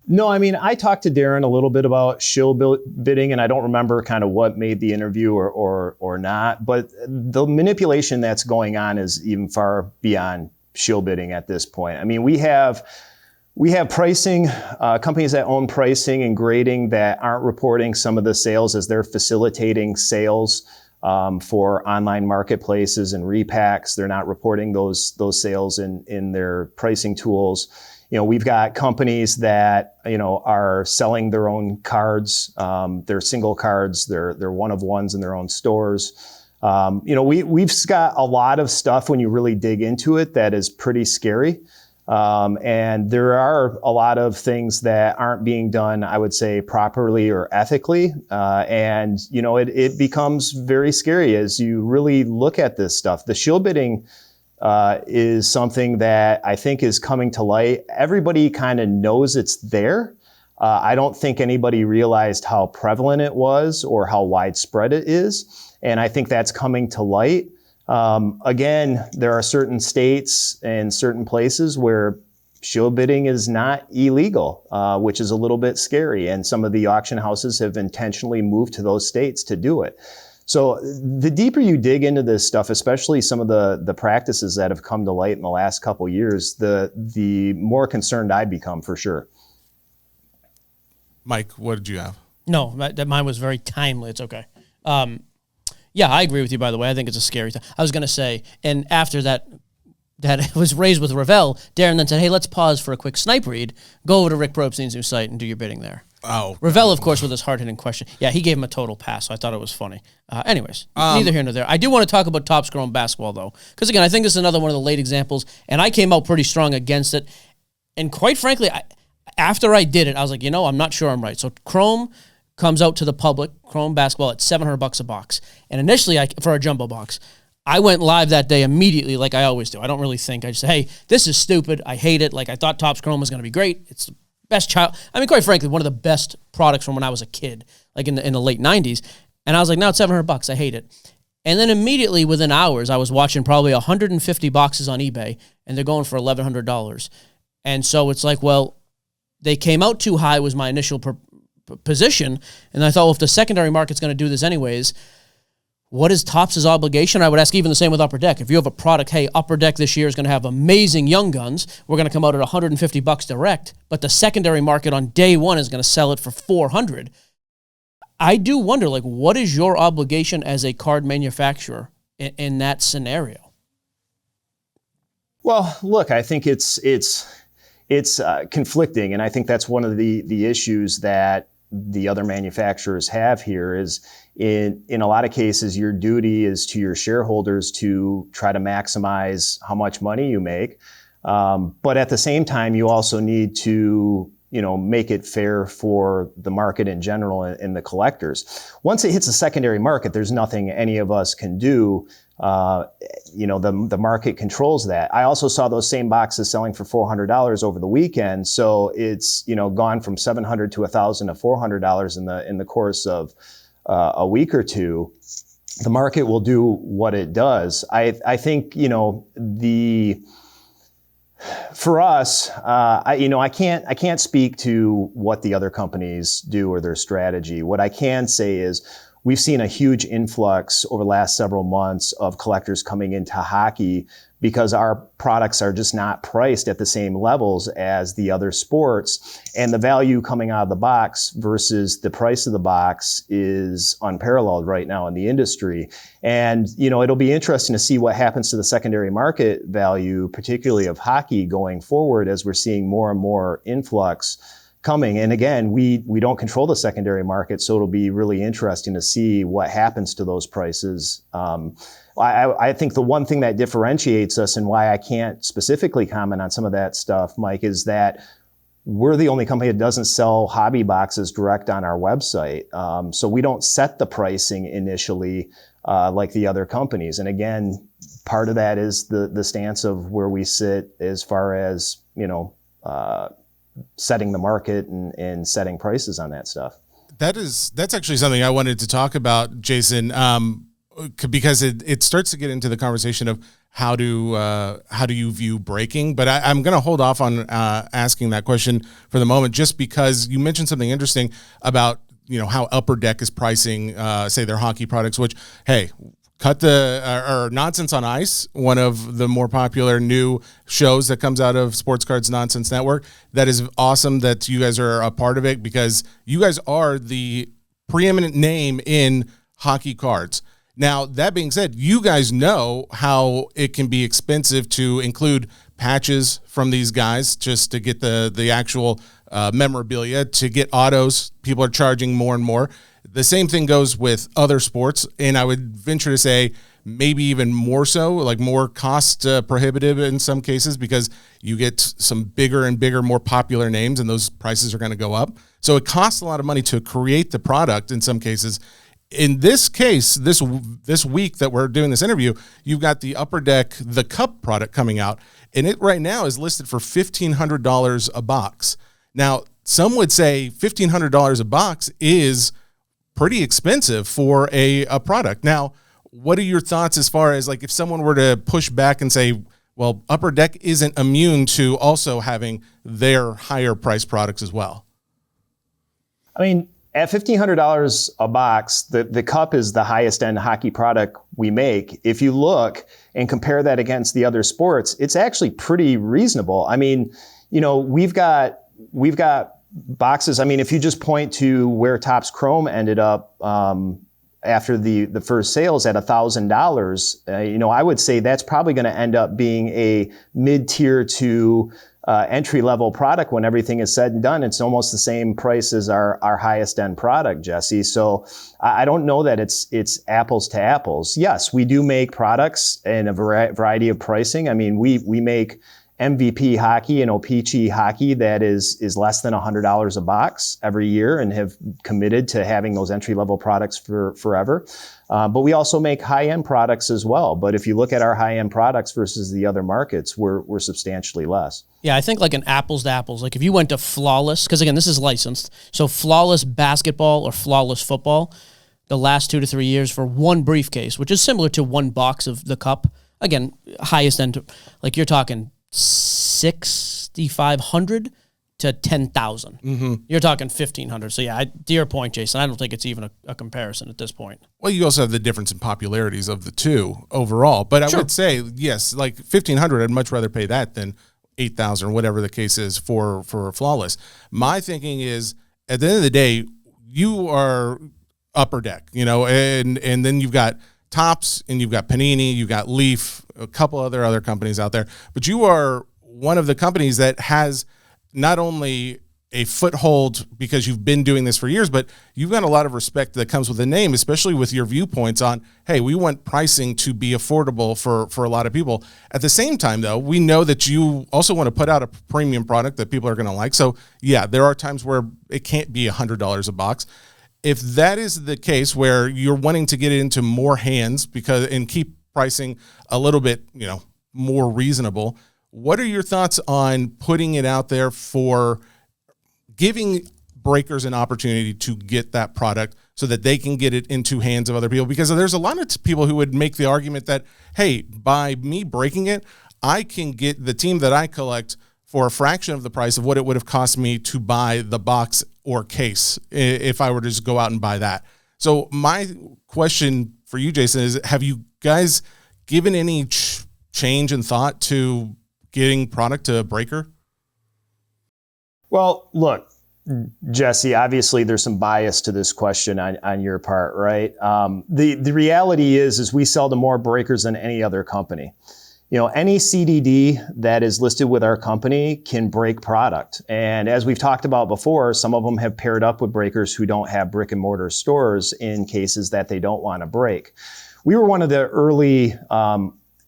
No, I mean, I talked to Darren a little bit about shill bidding, and I don't remember kind of what made the interview or not, but the manipulation that's going on is even far beyond shill bidding at this point. I mean, we have pricing, companies that own pricing and grading that aren't reporting some of the sales as they're facilitating sales for online marketplaces and repacks. They're not reporting those sales in their pricing tools. We've got companies that, are selling their own cards. They're single cards. They're one of ones in their own stores. We've got a lot of stuff when you really dig into it that is pretty scary. And there are a lot of things that aren't being done, I would say, properly or ethically. And it becomes very scary as you really look at this stuff. The shill bidding is something that I think is coming to light. Everybody kind of knows it's there. I don't think anybody realized how prevalent it was or how widespread it is. And I think that's coming to light. Again, there are certain states and certain places where shill bidding is not illegal, which is a little bit scary. And some of the auction houses have intentionally moved to those states to do it. So the deeper you dig into this stuff, especially some of the practices that have come to light in the last couple of years, the more concerned I become, for sure. Mike, what did you have? No, mine was very timely. It's okay. Yeah, I agree with you, by the way. I think it's a scary thing. I was going to say, and after that was raised with Ravel, Darren then said, hey, let's pause for a quick snipe read. Go over to Rick Probstein's new site and do your bidding there. Oh, Ravel, of course, with his hard-hitting question. Yeah, he gave him a total pass, so I thought it was funny. Anyways, neither here nor there. I do want to talk about Topps Chrome basketball, though, because, again, I think this is another one of the late examples, and I came out pretty strong against it. And quite frankly, after I did it, I was like, I'm not sure I'm right. So Chrome comes out to the public, Chrome basketball, at $700 a box. And initially, for a jumbo box, I went live that day immediately like I always do. I don't really think. I just say, hey, this is stupid. I hate it. Like, I thought Topps Chrome was going to be great. It's the best quite frankly, one of the best products from when I was a kid, like in the late 90s. And I was like, no, it's $700. I hate it. And then immediately within hours, I was watching probably 150 boxes on eBay, and they're going for $1,100. And so it's like, well, they came out too high was my initial position. And I thought, well, if the secondary market's going to do this anyways, what is Topps' obligation? I would ask even the same with Upper Deck. If you have a product, hey, Upper Deck this year is going to have amazing young guns. We're going to come out at $150 direct, but the secondary market on day one is going to sell it for $400. I do wonder, like, what is your obligation as a card manufacturer in that scenario? Well, look, I think it's conflicting, and I think that's one of the issues that the other manufacturers have here is in a lot of cases, your duty is to your shareholders to try to maximize how much money you make. But at the same time, you also need to, make it fair for the market in general and the collectors. Once it hits the secondary market, there's nothing any of us can do. The market controls that. I also saw those same boxes selling for $400 over the weekend. So it's, gone from $700 to $1,000 to $400 in the course of a week or two. The market will do what it does. I think, for us, I can't speak to what the other companies do or their strategy. What I can say is we've seen a huge influx over the last several months of collectors coming into hockey because our products are just not priced at the same levels as the other sports. And the value coming out of the box versus the price of the box is unparalleled right now in the industry. And, it'll be interesting to see what happens to the secondary market value, particularly of hockey going forward as we're seeing more and more influx coming. And again, we don't control the secondary market, so it'll be really interesting to see what happens to those prices. I think the one thing that differentiates us and why I can't specifically comment on some of that stuff, Mike, is that we're the only company that doesn't sell hobby boxes direct on our website. So we don't set the pricing initially like the other companies. And again, part of that is the stance of where we sit as far as, setting the market and setting prices on that stuff. That's actually something I wanted to talk about, Jason, because it starts to get into the conversation of how do you view breaking. But I'm going to hold off on asking that question for the moment, just because you mentioned something interesting about how Upper Deck is pricing, say, their hockey products. Which, hey, cut or Nonsense on Ice, one of the more popular new shows that comes out of Sports Cards Nonsense Network. That is awesome that you guys are a part of it, because you guys are the preeminent name in hockey cards. Now, that being said, you guys know how it can be expensive to include patches from these guys just to get the actual memorabilia. To get autos, people are charging more and more. The same thing goes with other sports, and I would venture to say maybe even more so, like more cost prohibitive in some cases, because you get some bigger and bigger, more popular names, and those prices are going to go up. So it costs a lot of money to create the product in some cases. In this case, this week that we're doing this interview, you've got the Upper Deck, the Cup product coming out, and it right now is listed for $1,500 a box. Now, some would say $1,500 a box is pretty expensive for a product. Now, what are your thoughts as far as, like, if someone were to push back and say, well, Upper Deck isn't immune to also having their higher priced products as well? I mean, at $1,500 a box, the Cup is the highest end hockey product we make. If you look and compare that against the other sports, it's actually pretty reasonable. I mean, we've got boxes. I mean, if you just point to where Topps Chrome ended up after the first sales at $1,000, I would say that's probably going to end up being a mid-tier to entry-level product when everything is said and done. It's almost the same price as our highest-end product, Jesse. So I don't know that it's apples to apples. Yes, we do make products in a variety of pricing. I mean, we make MVP hockey and O-Pee-Chee hockey that is less than $100 a box every year, and have committed to having those entry-level products for forever. But we also make high-end products as well. But if you look at our high-end products versus the other markets, we're substantially less. Yeah, I think like an apples to apples. Like if you went to Flawless, because again, this is licensed, so Flawless basketball or Flawless football, the last 2 to 3 years for one briefcase, which is similar to one box of the cup. Again, highest end, like you're talking 6,500 to 10,000. Mm-hmm. You're talking 1,500. So yeah, to your point, Jason, I don't think it's even a comparison at this point. Well, you also have the difference in popularities of the two overall. But I would say, yes, like 1,500, I'd much rather pay that than 8,000, whatever the case is for Flawless. My thinking is, at the end of the day, you are Upper Deck, and then you've got Topps and you've got Panini, you've got Leaf, a couple other companies out there, but you are one of the companies that has not only a foothold because you've been doing this for years, but you've got a lot of respect that comes with the name, especially with your viewpoints on, hey, we want pricing to be affordable for a lot of people. At the same time, though, we know that you also want to put out a premium product that people are going to like. So yeah, there are times where it can't be $100 a box. If that is the case where you're wanting to get it into more hands and keep pricing a little bit, more reasonable, what are your thoughts on putting it out there for giving breakers an opportunity to get that product so that they can get it into hands of other people? Because there's a lot of people who would make the argument that, hey, by me breaking it, I can get the team that I collect for a fraction of the price of what it would have cost me to buy the box or case if I were to just go out and buy that. So my question for you, Jason, is have you guys given any change in thought to getting product to a breaker? Well, look, Jesse, obviously there's some bias to this question on your part, right? The reality is we sell to more breakers than any other company. Any CDD that is listed with our company can break product. And as we've talked about before, some of them have paired up with breakers who don't have brick and mortar stores in cases that they don't want to break. We were one of the early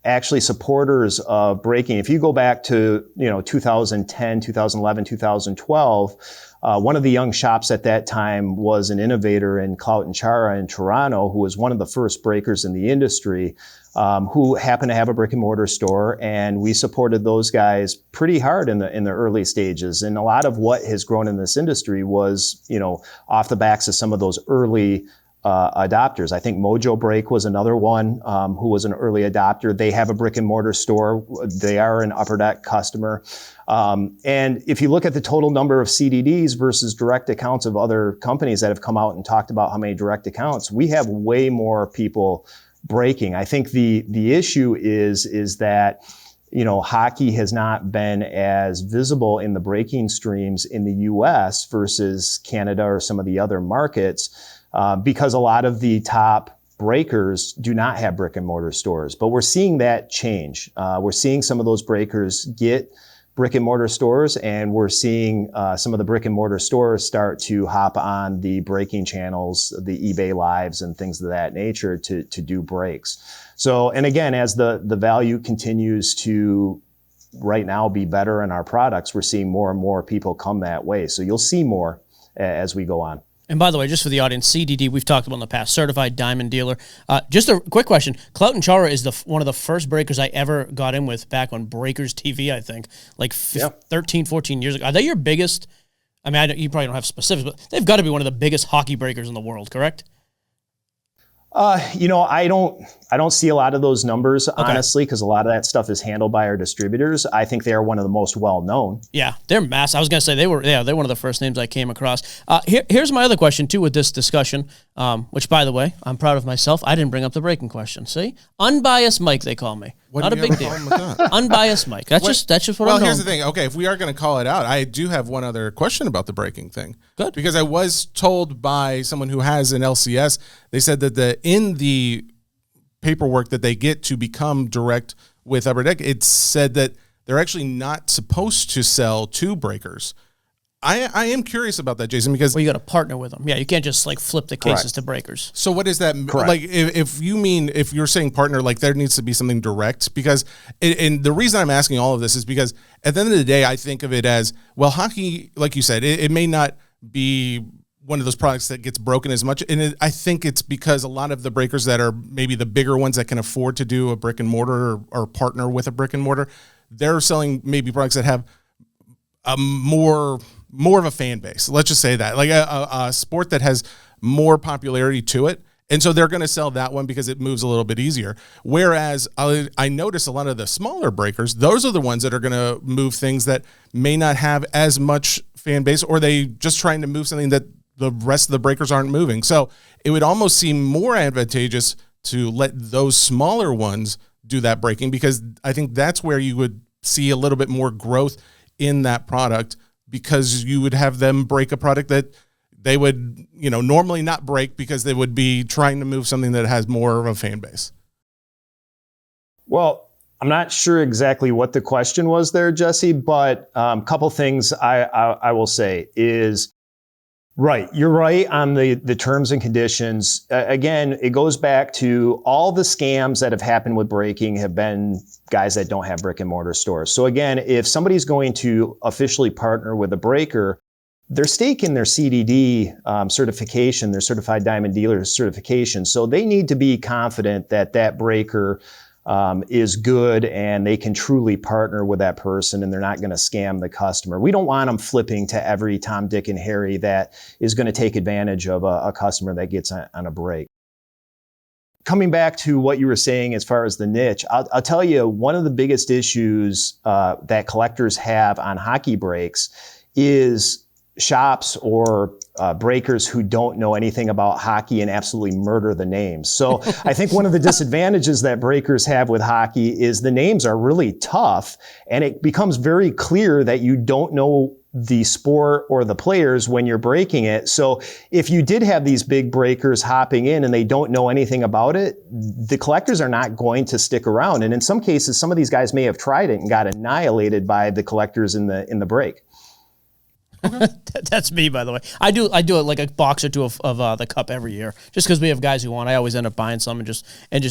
actually supporters of breaking. If you go back to 2010, 2011, 2012, one of the young shops at that time was an innovator in Clout and Chara in Toronto, who was one of the first breakers in the industry, who happened to have a brick and mortar store, and we supported those guys pretty hard in the early stages. And a lot of what has grown in this industry was, off the backs of some of those early adopters. I think Mojo Break was another one who was an early adopter. They have a brick and mortar store. They are an Upper Deck customer. And if you look at the total number of CDDs versus direct accounts of other companies that have come out and talked about how many direct accounts, we have way more people breaking. I think the issue is that hockey has not been as visible in the breaking streams in the U.S. versus Canada or some of the other markets. Because a lot of the top breakers do not have brick and mortar stores, but we're seeing that change. We're seeing some of those breakers get brick and mortar stores, and we're seeing some of the brick and mortar stores start to hop on the breaking channels, the eBay Lives and things of that nature to do breaks. So, and again, as the value continues to right now be better in our products, we're seeing more and more people come that way. So you'll see more as we go on. And by the way, just for the audience, CDD, we've talked about in the past, Certified Diamond Dealer. Just a quick question. Clout and Chara is one of the first breakers I ever got in with back on Breakers TV, I think, like 13, 14 years ago. Are they your biggest? I mean, you probably don't have specifics, but they've got to be one of the biggest hockey breakers in the world, correct? I don't see a lot of those numbers, honestly, because a lot of that stuff is handled by our distributors. I think they are one of the most well-known. Yeah, they're massive. I was going to say they're one of the first names I came across. Here's my other question, too, with this discussion, which, by the way, I'm proud of myself. I didn't bring up the breaking question. See? Unbiased Mike, they call me. Not a big deal. Unbiased Mike. That's just what I'm Well, here's the thing. Okay, if we are going to call it out, I do have one other question about the breaking thing. Good. Because I was told by someone who has an LCS, they said that in the paperwork that they get to become direct with Upper Deck, it said that they're actually not supposed to sell to breakers. I am curious about that, Jason, because... Well, you got to partner with them. Yeah, you can't just flip the cases to breakers. So what is that? Correct. Like, if you're saying partner, like there needs to be something direct, because, and the reason I'm asking all of this is because at the end of the day, I think of it as, well, hockey, like you said, it may not be one of those products that gets broken as much. And I think it's because a lot of the breakers that are maybe the bigger ones that can afford to do a brick and mortar or partner with a brick and mortar, they're selling maybe products that have a more of a fan base. Let's just say that, like a sport that has more popularity to it. And so they're going to sell that one because it moves a little bit easier. Whereas I notice a lot of the smaller breakers, those are the ones that are going to move things that may not have as much fan base, or they just trying to move something that the rest of the breakers aren't moving. So it would almost seem more advantageous to let those smaller ones do that breaking, because I think that's where you would see a little bit more growth in that product, because you would have them break a product that they would, normally not break, because they would be trying to move something that has more of a fan base. Well, I'm not sure exactly what the question was there, Jesse, but a couple things I will say is, right, you're right on the terms and conditions. Again, it goes back to all the scams that have happened with breaking have been guys that don't have brick and mortar stores. So again, if somebody's going to officially partner with a breaker, they're staking their CDD certification, their certified diamond dealer certification. So they need to be confident that that breaker is good and they can truly partner with that person and they're not going to scam the customer. We don't want them flipping to every Tom, Dick, and Harry that is going to take advantage of a customer that gets on a break. Coming back to what you were saying as far as the niche, I'll tell you, one of the biggest issues that collectors have on hockey breaks is shops or breakers who don't know anything about hockey and absolutely murder the names. So I think one of the disadvantages that breakers have with hockey is the names are really tough, and it becomes very clear that you don't know the sport or the players when you're breaking it. So if you did have these big breakers hopping in and they don't know anything about it, the collectors are not going to stick around. And in some cases, some of these guys may have tried it and got annihilated by the collectors in the break. That's me, by the way. I do it like a box or two of the cup every year, just because we have guys who want. I always end up buying some and just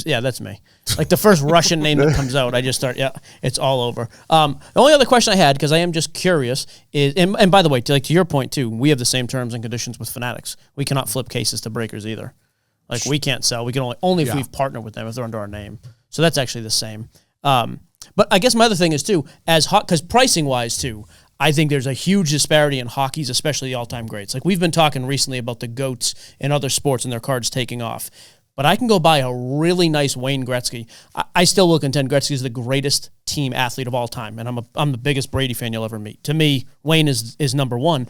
yeah, that's me. Like the first Russian name that comes out, I just start. Yeah, it's all over. The only other question I had, because I am just curious, is and by the way, to your point too, we have the same terms and conditions with Fanatics. We cannot flip cases to breakers either. Like we can't sell. We can only if we've partnered with them, if they're under our name. So that's actually the same. But I guess my other thing is too, because pricing wise too, I think there's a huge disparity in hockeys, especially the all-time greats. Like we've been talking recently about the GOATs in other sports and their cards taking off. But I can go buy a really nice Wayne Gretzky. I still will contend Gretzky is the greatest team athlete of all time, and I'm the biggest Brady fan you'll ever meet. To me, Wayne is number one.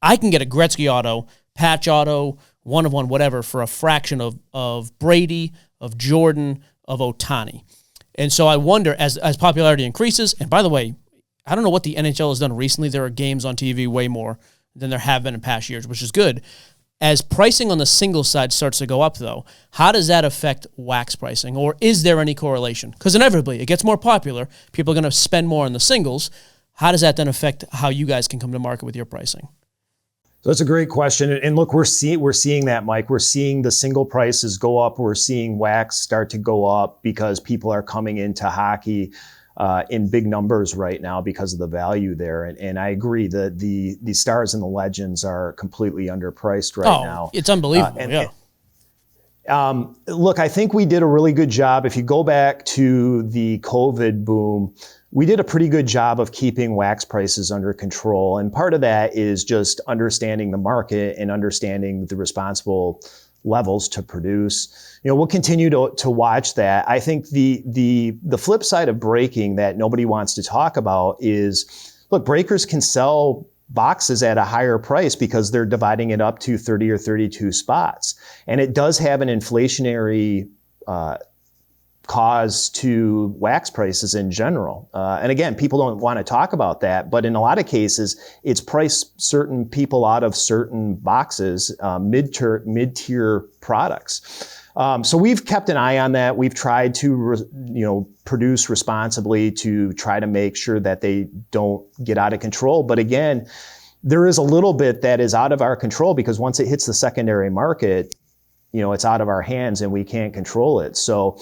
I can get a Gretzky auto, patch auto, one of one, whatever, for a fraction of Brady, of Jordan, of Ohtani. And so I wonder, as popularity increases, and by the way, I don't know what the NHL has done recently. There are games on TV way more than there have been in past years, which is good. As pricing on the singles side starts to go up, though, how does that affect wax pricing? Or is there any correlation? Because inevitably, it gets more popular. People are going to spend more on the singles. How does that then affect how you guys can come to market with your pricing? So that's a great question. And look, we're seeing that, Mike. We're seeing the single prices go up. We're seeing wax start to go up because people are coming into hockey in big numbers right now because of the value there. And I agree that the stars and the legends are completely underpriced right now. It's unbelievable. Look, I think we did a really good job. If you go back to the COVID boom, we did a pretty good job of keeping wax prices under control. And part of that is just understanding the market and understanding the responsible levels to produce. We'll continue to watch that. I think the flip side of breaking that nobody wants to talk about is, look, breakers can sell boxes at a higher price because they're dividing it up to 30 or 32 spots. And it does have an inflationary cause to wax prices in general. And again, people don't want to talk about that, but in a lot of cases, it's priced certain people out of certain boxes, mid-tier products. So we've kept an eye on that. We've tried to, produce responsibly to try to make sure that they don't get out of control. But again, there is a little bit that is out of our control because once it hits the secondary market, it's out of our hands and we can't control it. So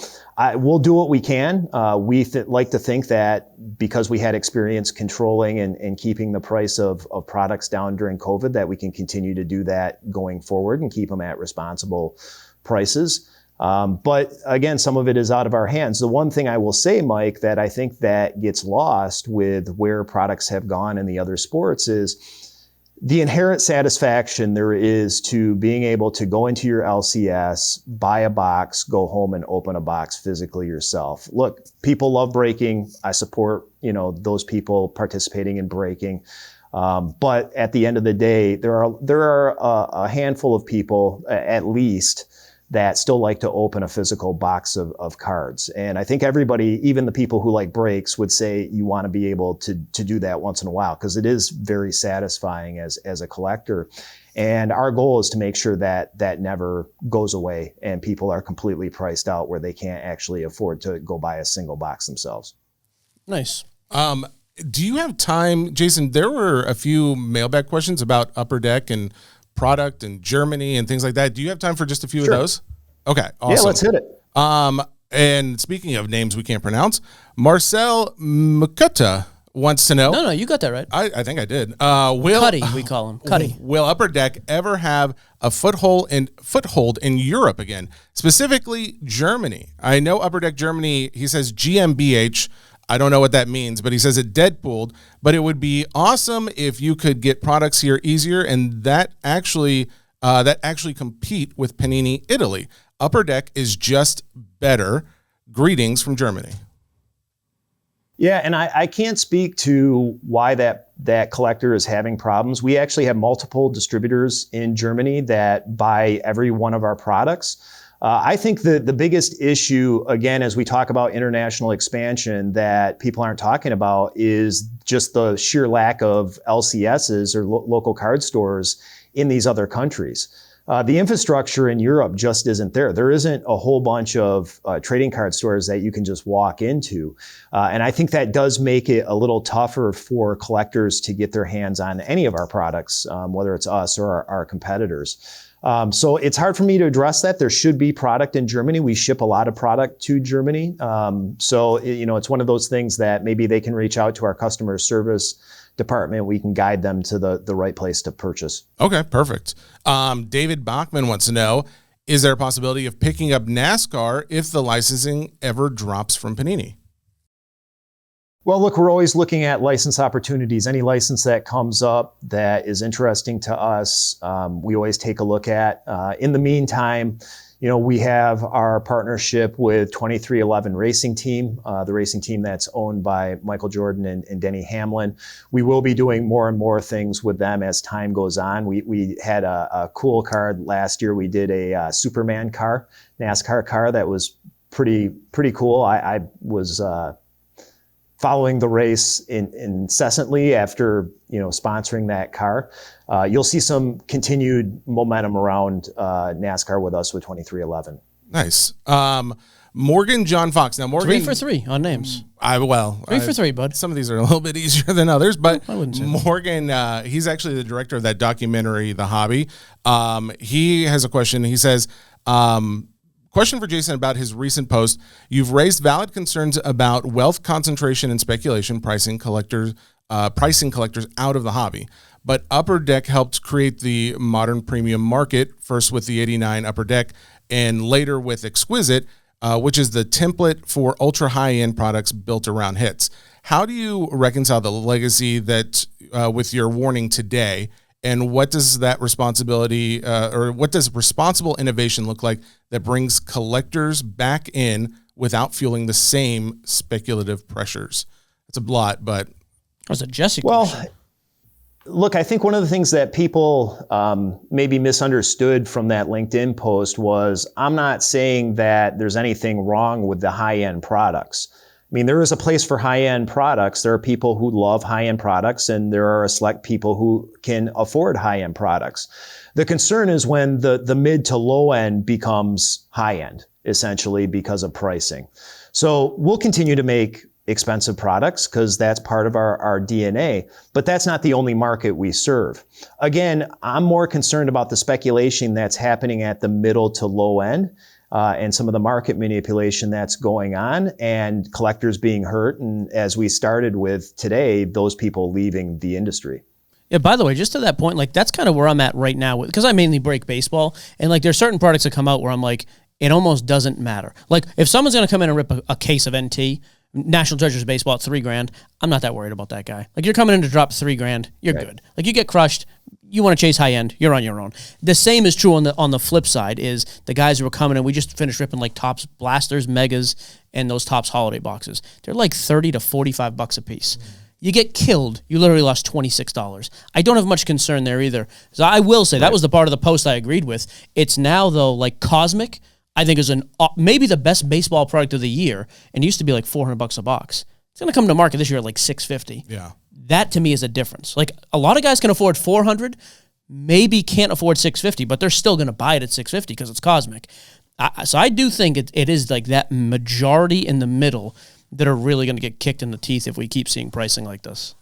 we'll do what we can. We like to think that because we had experience controlling and keeping the price of products down during COVID, that we can continue to do that going forward and keep them at responsible prices. But again, some of it is out of our hands. The one thing I will say, Mike, that I think that gets lost with where products have gone in the other sports is the inherent satisfaction there is to being able to go into your LCS, buy a box, go home and open a box physically yourself. Look, people love breaking. I support, those people participating in breaking. But at the end of the day, there are a handful of people, at least, that still like to open a physical box of cards. And I think everybody, even the people who like breaks, would say you want to be able to do that once in a while, because it is very satisfying as a collector. And our goal is to make sure that that never goes away and people are completely priced out where they can't actually afford to go buy a single box themselves. Nice. Do you have time, Jason? There were a few mailbag questions about Upper Deck and product and Germany and things like that. Do you have time for just a few of those? Okay, awesome. Yeah, let's hit it. And speaking of names we can't pronounce, Marcel Mukuta wants to know. No, you got that right. I think I did. Cuddy, we call him. Cuddy. Will Upper Deck ever have a foothold in Europe again, specifically Germany? I know Upper Deck Germany, he says GmbH. I don't know what that means, but he says it Deadpooled, but it would be awesome if you could get products here easier and that actually compete with Panini Italy. Upper Deck is just better. Greetings from Germany. Yeah, and I can't speak to why that collector is having problems. We actually have multiple distributors in Germany that buy every one of our products. I think the biggest issue, again, as we talk about international expansion that people aren't talking about is just the sheer lack of LCSs or local card stores in these other countries. The infrastructure in Europe just isn't there. There isn't a whole bunch of trading card stores that you can just walk into. And I think that does make it a little tougher for collectors to get their hands on any of our products, whether it's us or our competitors. So it's hard for me to address that. There should be product in Germany. We ship a lot of product to Germany. So it's one of those things that maybe they can reach out to our customer service department. We can guide them to the right place to purchase. Okay, perfect. David Bachman wants to know, is there a possibility of picking up NASCAR if the licensing ever drops from Panini? Well, look, we're always looking at license opportunities. Any license that comes up that is interesting to us, we always take a look at. In the meantime, we have our partnership with 2311 Racing Team, the racing team that's owned by Michael Jordan and Denny Hamlin. We will be doing more and more things with them as time goes on. We had a cool card last year. We did a Superman car, NASCAR car that was pretty cool. I was following the race incessantly after sponsoring that car. You'll see some continued momentum around NASCAR with us with 2311. Nice. Morgan John Fox. Now, Morgan, 3 for 3 on names. 3 for 3, bud. Some of these are a little bit easier than others, but Morgan, he's actually the director of that documentary, The Hobby. He has a question. He says, question for Jason about his recent post. You've raised valid concerns about wealth concentration and speculation pricing collectors out of the hobby. But Upper Deck helped create the modern premium market, first with the 89 Upper Deck and later with Exquisite, which is the template for ultra high-end products built around hits. How do you reconcile the legacy that with your warning today? And what does that responsibility, or what does responsible innovation look like that brings collectors back in without fueling the same speculative pressures? It's a lot, but that was a Jesse question. Well, look, I think one of the things that people maybe misunderstood from that LinkedIn post was I'm not saying that there's anything wrong with the high-end products. I mean, there is a place for high-end products. There are people who love high-end products, and there are a select people who can afford high-end products. The concern is when the mid to low end becomes high-end, essentially because of pricing. So we'll continue to make expensive products because that's part of our DNA, but that's not the only market we serve. Again, I'm more concerned about the speculation that's happening at the middle to low end. And some of the market manipulation that's going on and collectors being hurt. And as we started with today, those people leaving the industry. Yeah, by the way, just to that point, like that's kind of where I'm at right now because I mainly break baseball. And like there's certain products that come out where I'm like, it almost doesn't matter. Like if someone's going to come in and rip a case of NT National Treasures baseball at $3,000. I'm not that worried about that guy. Like, you're coming in to drop $3,000, you're good. Like, you get crushed, you want to chase high end, you're on your own. The same is true on the flip side. Is the guys who are coming in, we just finished ripping like Topps Blasters, Megas, and those Topps holiday boxes. They're like $30 to $45 a piece. You get killed, you literally lost $26. I don't have much concern there either. So I will say that was the part of the post I agreed with. It's now though, like Cosmic, I think is maybe the best baseball product of the year, and it used to be like $400 a box. It's going to come to market this year at like $650. Yeah. That to me is a difference. Like, a lot of guys can afford $400, maybe can't afford $650, but they're still going to buy it at $650 because it's Cosmic. So I do think it is like that majority in the middle that are really going to get kicked in the teeth if we keep seeing pricing like this.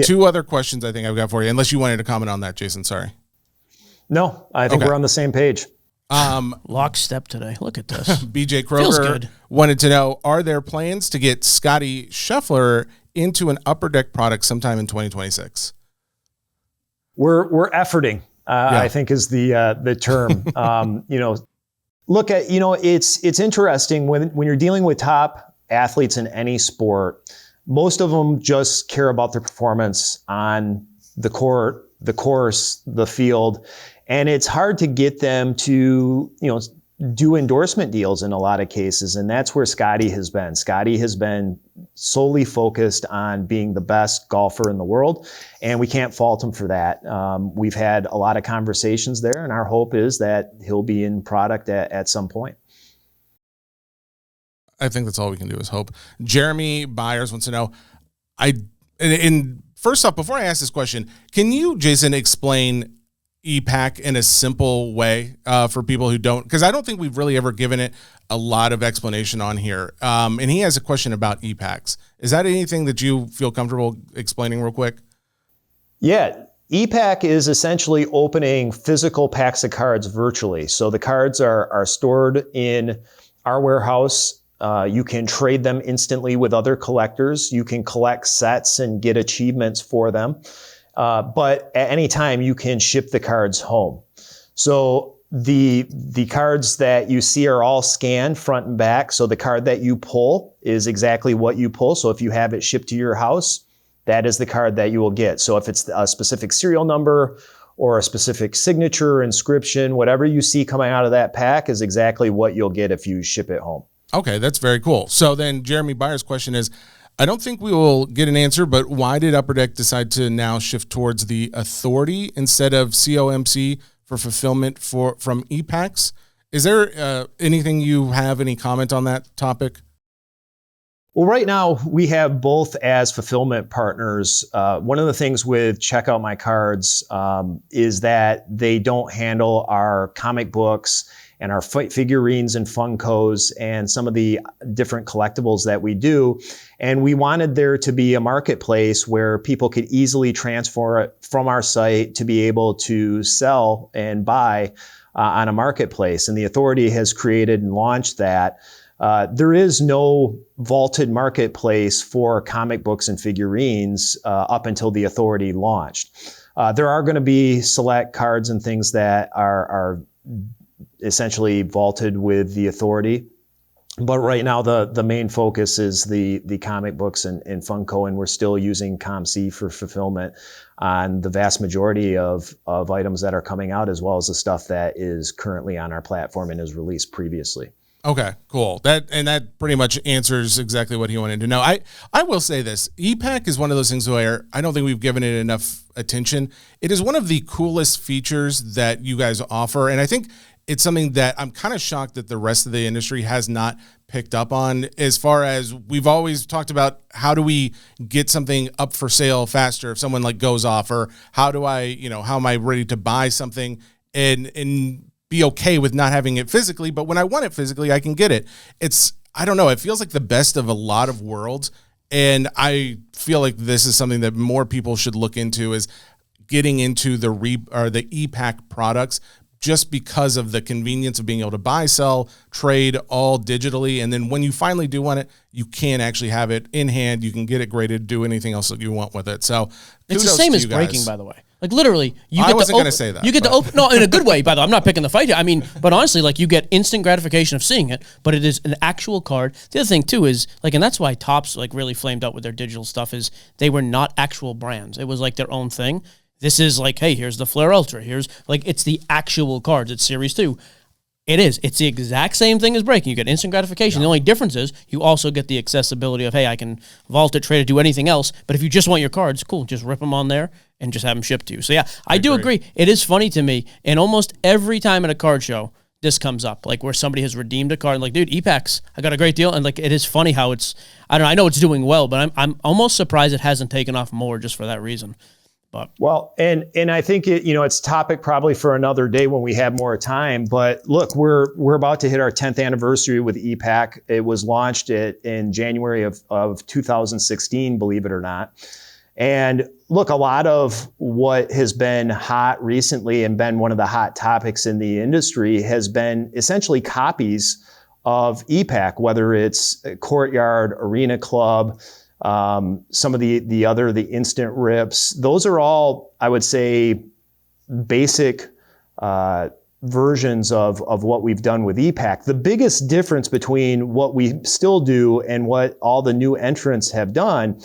Two other questions I think I've got for you, unless you wanted to comment on that, Jason. Sorry. No, I think we're on the same page. Lockstep today. Look at this. BJ Kroger wanted to know, are there plans to get Scotty Scheffler into an Upper Deck product sometime in 2026? We're efforting, I think is the term. Look at, it's interesting when you're dealing with top athletes in any sport, most of them just care about their performance on the court, the course, the field. And it's hard to get them to, do endorsement deals in a lot of cases. And that's where Scotty has been. Scotty has been solely focused on being the best golfer in the world. And we can't fault him for that. We've had a lot of conversations there, and our hope is that he'll be in product at some point. I think that's all we can do is hope. Jeremy Byers wants to know, first off, before I ask this question, can you, Jason, explain ePack in a simple way for people who don't, because I don't think we've really ever given it a lot of explanation on here. And he has a question about ePacks. Is that anything that you feel comfortable explaining real quick? Yeah. ePack is essentially opening physical packs of cards virtually. So the cards are stored in our warehouse. You can trade them instantly with other collectors. You can collect sets and get achievements for them. But at any time you can ship the cards home. So the cards that you see are all scanned front and back. So the card that you pull is exactly what you pull. So if you have it shipped to your house, that is the card that you will get. So if it's a specific serial number or a specific signature, inscription, whatever you see coming out of that pack is exactly what you'll get if you ship it home. Okay, that's very cool. So then Jeremy Byers' question is, I don't think we will get an answer, but why did Upper Deck decide to now shift towards the authority instead of COMC for fulfillment from ePacks? Is there anything you have any comment on that topic? Well, right now we have both as fulfillment partners. One of the things with Check Out My Cards is that they don't handle our comic books and our figurines and Funkos and some of the different collectibles that we do. And we wanted there to be a marketplace where people could easily transfer it from our site to be able to sell and buy on a marketplace. And the authority has created and launched that. There is no vaulted marketplace for comic books and figurines up until the authority launched. There are going to be select cards and things that are essentially vaulted with the authority. But right now, the main focus is the comic books and Funko, and we're still using COMC for fulfillment on the vast majority of items that are coming out, as well as the stuff that is currently on our platform and is released previously. Okay, cool. That pretty much answers exactly what he wanted to know. I will say this. ePack is one of those things where I don't think we've given it enough attention. It is one of the coolest features that you guys offer, and I think it's something that I'm kind of shocked that the rest of the industry has not picked up on. As far as we've always talked about, how do we get something up for sale faster if someone like goes off, or how am I ready to buy something and be okay with not having it physically, but when I want it physically, I can get it. I don't know, it feels like the best of a lot of worlds, and I feel like this is something that more people should look into, is getting into the ePack products, just because of the convenience of being able to buy, sell, trade all digitally. And then when you finally do want it, you can actually have it in hand. You can get it graded, do anything else that you want with it. So it's the same as breaking, by the way. Like literally, I wasn't going to say that. You get to open, no, in a good way, by the way. I'm not picking the fight here. I mean, but honestly, like you get instant gratification of seeing it, but it is an actual card. The other thing too is like, and that's why Topps like really flamed out with their digital stuff is they were not actual brands. It was like their own thing. This is like, hey, here's the Flair Ultra. Here's like, it's the actual cards. It's Series 2. It is. It's the exact same thing as breaking. You get instant gratification. The only difference is you also get the accessibility of, hey, I can vault it, trade it, do anything else. But if you just want your cards, cool, just rip them on there and just have them shipped to you. So yeah, I do agree. It is funny to me. And almost every time at a card show, this comes up, like where somebody has redeemed a card and like, dude, ePack's, I got a great deal. And like, it is funny how it's, I don't know, I know it's doing well, but I'm almost surprised it hasn't taken off more just for that reason. But. Well, and I think it's topic probably for another day when we have more time. But look, we're about to hit our 10th anniversary with ePack. It was launched in January of 2016, believe it or not. And look, a lot of what has been hot recently and been one of the hot topics in the industry has been essentially copies of ePack, whether it's Courtyard, Arena Club. Some of the instant rips, those are all, I would say, basic versions of what we've done with ePack. The biggest difference between what we still do and what all the new entrants have done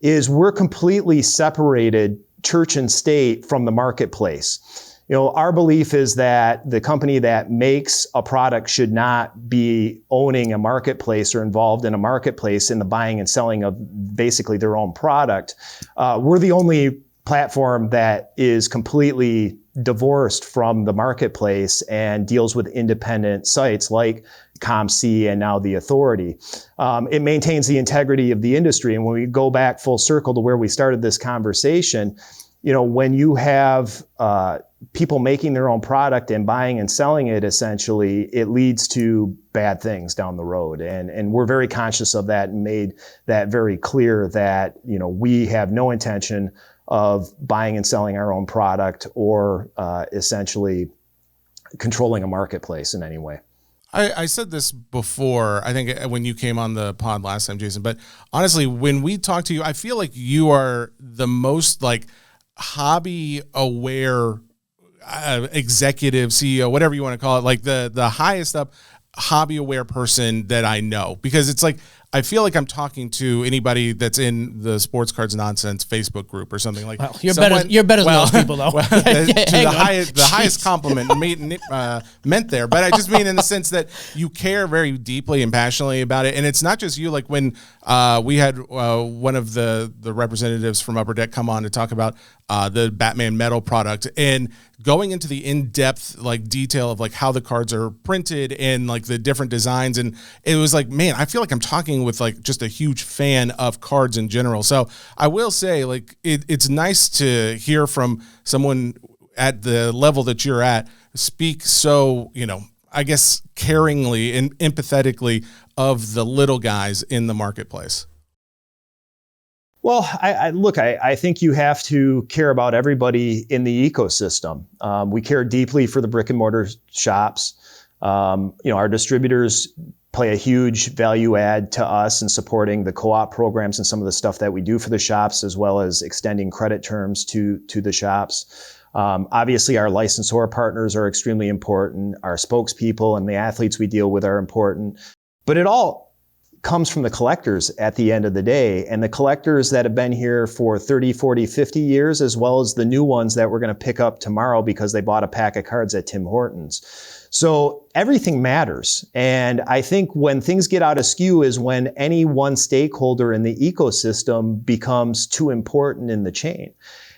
is we're completely separated church and state from the marketplace. Our belief is that the company that makes a product should not be owning a marketplace or involved in a marketplace in the buying and selling of basically their own product. We're the only platform that is completely divorced from the marketplace and deals with independent sites like ComC and now the Authority. It maintains the integrity of the industry. And when we go back full circle to where we started this conversation, when you have people making their own product and buying and selling it, essentially, it leads to bad things down the road. And we're very conscious of that and made that very clear that, we have no intention of buying and selling our own product or essentially controlling a marketplace in any way. I said this before, I think when you came on the pod last time, Jason, but honestly, when we talk to you, I feel like you are the most like hobby aware executive, CEO, whatever you want to call it, like the highest up hobby aware person that I know, because it's like I feel like I'm talking to anybody that's in the Sports Cards Nonsense Facebook group or something like. Well, you're better than those people, though. Well, the highest compliment meant there, but I just mean in the sense that you care very deeply and passionately about it, and it's not just you. Like when we had one of the representatives from Upper Deck come on to talk about the Batman Metal product and going into the in-depth like detail of like how the cards are printed and like the different designs, and it was like, man, I feel like I'm talking with like just a huge fan of cards in general. So I will say, like, it's nice to hear from someone at the level that you're at speak so, I guess caringly and empathetically of the little guys in the marketplace. Well, I think you have to care about everybody in the ecosystem. We care deeply for the brick and mortar shops. Our distributors play a huge value add to us in supporting the co-op programs and some of the stuff that we do for the shops, as well as extending credit terms to the shops. Obviously, our licensor partners are extremely important. Our spokespeople and the athletes we deal with are important. But it all comes from the collectors at the end of the day, and the collectors that have been here for 30, 40, 50 years, as well as the new ones that we're going to pick up tomorrow because they bought a pack of cards at Tim Hortons. So everything matters. And I think when things get out of skew is when any one stakeholder in the ecosystem becomes too important in the chain.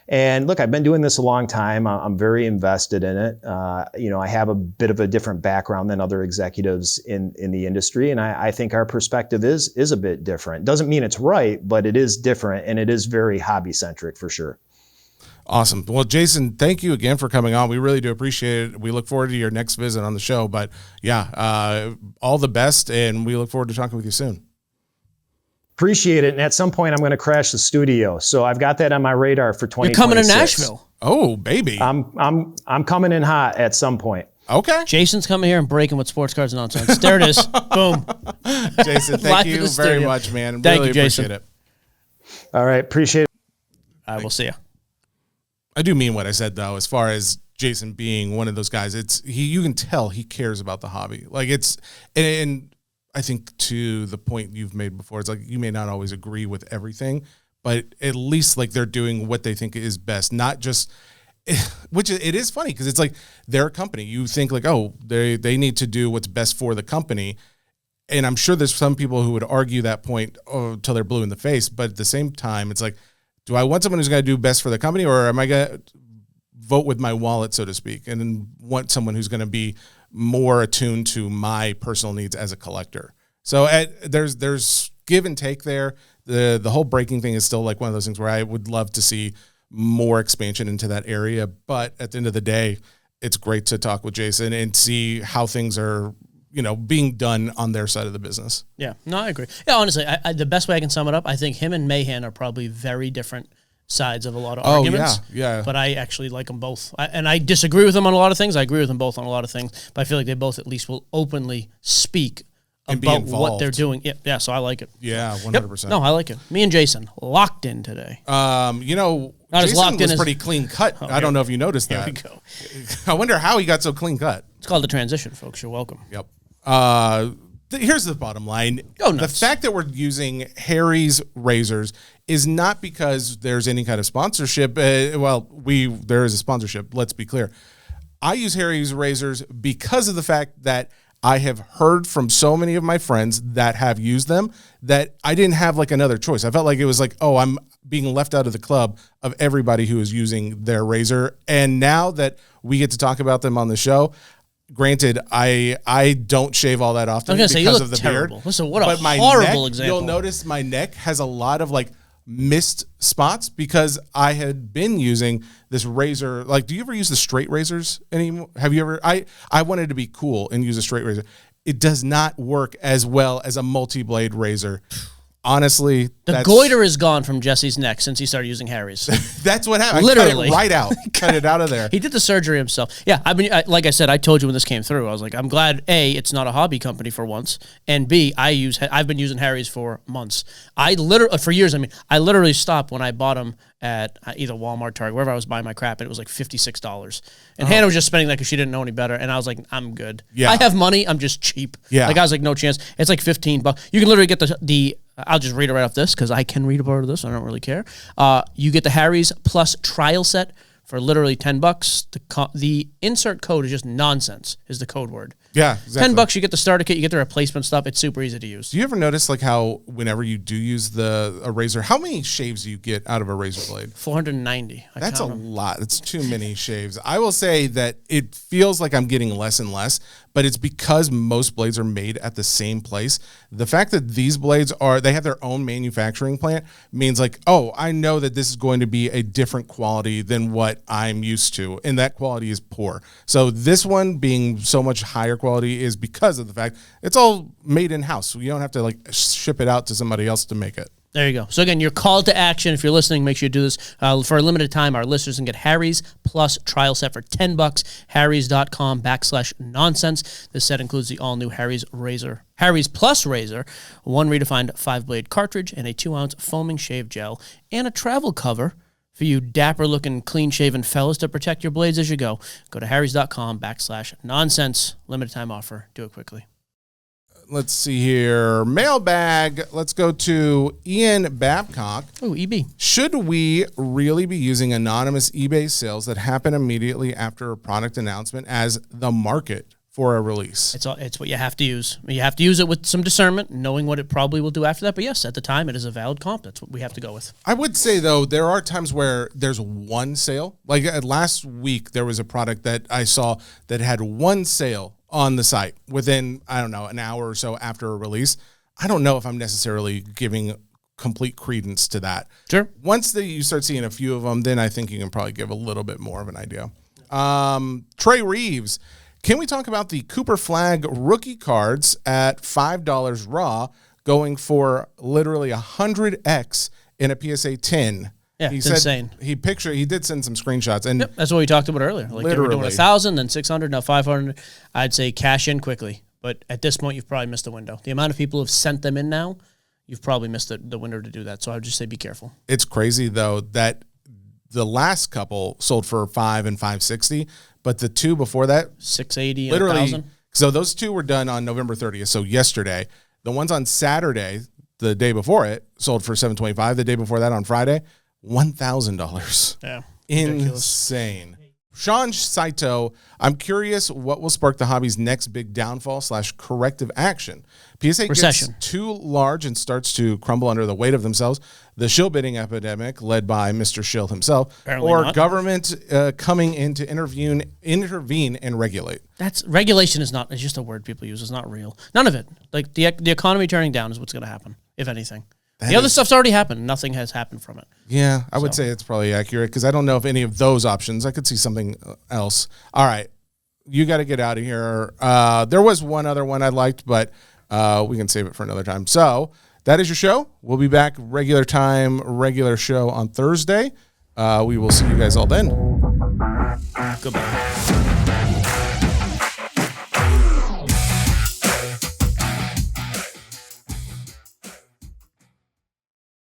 And look, I've been doing this a long time. I'm very invested in it. I have a bit of a different background than other executives in the industry. And I think our perspective is a bit different. Doesn't mean it's right, but it is different. And it is very hobby centric for sure. Awesome. Well, Jason, thank you again for coming on. We really do appreciate it. We look forward to your next visit on the show. But yeah, all the best. And we look forward to talking with you soon. Appreciate it. And at some point, I'm going to crash the studio. So I've got that on my radar for 2026. You're coming to Nashville. Oh, baby. I'm coming in hot at some point. Okay. Jason's coming here and breaking with Sports Cards Nonsense. There it is. Boom. Jason, thank you very much, man. Thank really you, Jason. Appreciate it. All right. Appreciate it. I will see you. I do mean what I said, though, as far as Jason being one of those guys. You can tell he cares about the hobby. Like and I think to the point you've made before, it's like you may not always agree with everything, but at least like they're doing what they think is best, not just, which it is funny because it's like they're a company. You think like, oh, they need to do what's best for the company. And I'm sure there's some people who would argue that point till they're blue in the face. But at the same time, it's like, do I want someone who's going to do best for the company, or am I going to vote with my wallet, so to speak, and then want someone who's going to be more attuned to my personal needs as a collector? So there's give and take there. The whole breaking thing is still like one of those things where I would love to see more expansion into that area. But at the end of the day, it's great to talk with Jason and see how things are, being done on their side of the business. Yeah, no, I agree. Yeah, honestly, the best way I can sum it up, I think him and Mahan are probably very different sides of a lot of arguments. Yeah. But I actually like them both. And I disagree with them on a lot of things. I agree with them both on a lot of things. But I feel like they both at least will openly speak and about what they're doing. Yeah, so I like it. Yeah, 100%. Yep. No, I like it. Me and Jason, locked in today. Jason was pretty clean cut. I don't know if you noticed that. Here we go. I wonder how he got so clean cut. It's called the transition, folks. You're welcome. Yep. Here's the bottom line. Go nuts. The fact that we're using Harry's razors is not because there's any kind of sponsorship. There is a sponsorship. Let's be clear. I use Harry's razors because of the fact that I have heard from so many of my friends that have used them that I didn't have like another choice. I felt like it was like, oh, I'm being left out of the club of everybody who is using their razor. And now that we get to talk about them on the show, granted, I don't shave all that often because of the terrible beard. Listen, what a horrible example. You'll notice my neck has a lot of like missed spots because I had been using this razor. Like, do you ever use the straight razors anymore? Have you ever? I wanted to be cool and use a straight razor. It does not work as well as a multi-blade razor. Honestly, the goiter is gone from Jesse's neck since he started using Harry's. That's what happened. Literally. I cut it right out. Cut it out of there. He did the surgery himself. Yeah, like I said, I told you when this came through. I was like, I'm glad A, it's not a hobby company for once, and B, I've been using Harry's for months. For years. I literally stopped when I bought them at either Walmart, Target, wherever I was buying my crap, and it was like $56. And Hannah was just spending that because she didn't know any better, and I was like, I'm good. Yeah. I have money. I'm just cheap. Yeah. Like I was like, no chance. It's like $15. You can literally get the I'll just read it right off this because I can read a part of this. I don't really care. You get the Harry's Plus trial set for literally $10. The insert code is just nonsense, is the code word. Yeah, exactly. $10, you get the starter kit, you get the replacement stuff. It's super easy to use. Do you ever notice like how whenever you do use a razor, how many shaves do you get out of a razor blade? 490. That's a lot. That's too many shaves. I will say that it feels like I'm getting less and less, but it's because most blades are made at the same place. The fact that these blades they have their own manufacturing plant means like, oh, I know that this is going to be a different quality than what I'm used to, and that quality is poor. So this one being so much higher quality is because of the fact it's all made in-house. So you don't have to like ship it out to somebody else to make it. There you go. So again, your call to action, if you're listening, make sure you do this. For a limited time, our listeners can get Harry's Plus trial set for $10, harrys.com/nonsense. This set includes the all-new Harry's Plus razor, one redefined 5-blade cartridge, and a 2-ounce foaming shave gel, and a travel cover for you dapper-looking, clean-shaven fellas to protect your blades as you go. Go to harrys.com/nonsense. Limited time offer. Do it quickly. Let's see here. Mailbag. Let's go to Ian Babcock. Oh, EB. Should we really be using anonymous eBay sales that happen immediately after a product announcement as the market for a release? It's what you have to use. You have to use it with some discernment, knowing what it probably will do after that. But yes, at the time, it is a valid comp. That's what we have to go with. I would say, though, there are times where there's one sale. Like last week, there was a product that I saw that had one sale on the site within, I don't know, an hour or so after a release. I don't know if I'm necessarily giving complete credence to that. Sure. Once you start seeing a few of them, then I think you can probably give a little bit more of an idea. Trey Reeves, can we talk about the Cooper Flag rookie cards at $5 raw going for literally 100x in a PSA 10? Yeah, it's insane. He did send some screenshots, and that's what we talked about earlier. Like they were doing 1,000, then 600, now 500. I'd say cash in quickly, but at this point, you've probably missed the window. The amount of people who've sent them in now, you've probably missed the window to do that. So I would just say be careful. It's crazy though that the last couple sold for $5 and $560, but the two before that, $680 literally. and $1,000. So those two were done on November 30th. So yesterday, the ones on Saturday, the day before it, sold for $725. The day before that, on Friday, $1,000. Yeah, insane. Sean Saito, I'm curious what will spark the hobby's next big downfall / corrective action. PSA Recession. gets too large and starts to crumble under the weight of themselves. The shill bidding epidemic led by Mr. Shill himself, Apparently or not. government coming in to intervene and regulate. That's regulation is not. It's just a word people use. It's not real. None of it. Like the economy turning down is what's going to happen, if anything. The other stuff's already happened. Nothing has happened from it. Yeah, I would say it's probably accurate because I don't know if any of those options. I could see something else. All right, you got to get out of here. There was one other one I liked, but we can save it for another time. So that is your show. We'll be back regular time, regular show on Thursday. We will see you guys all then. Goodbye.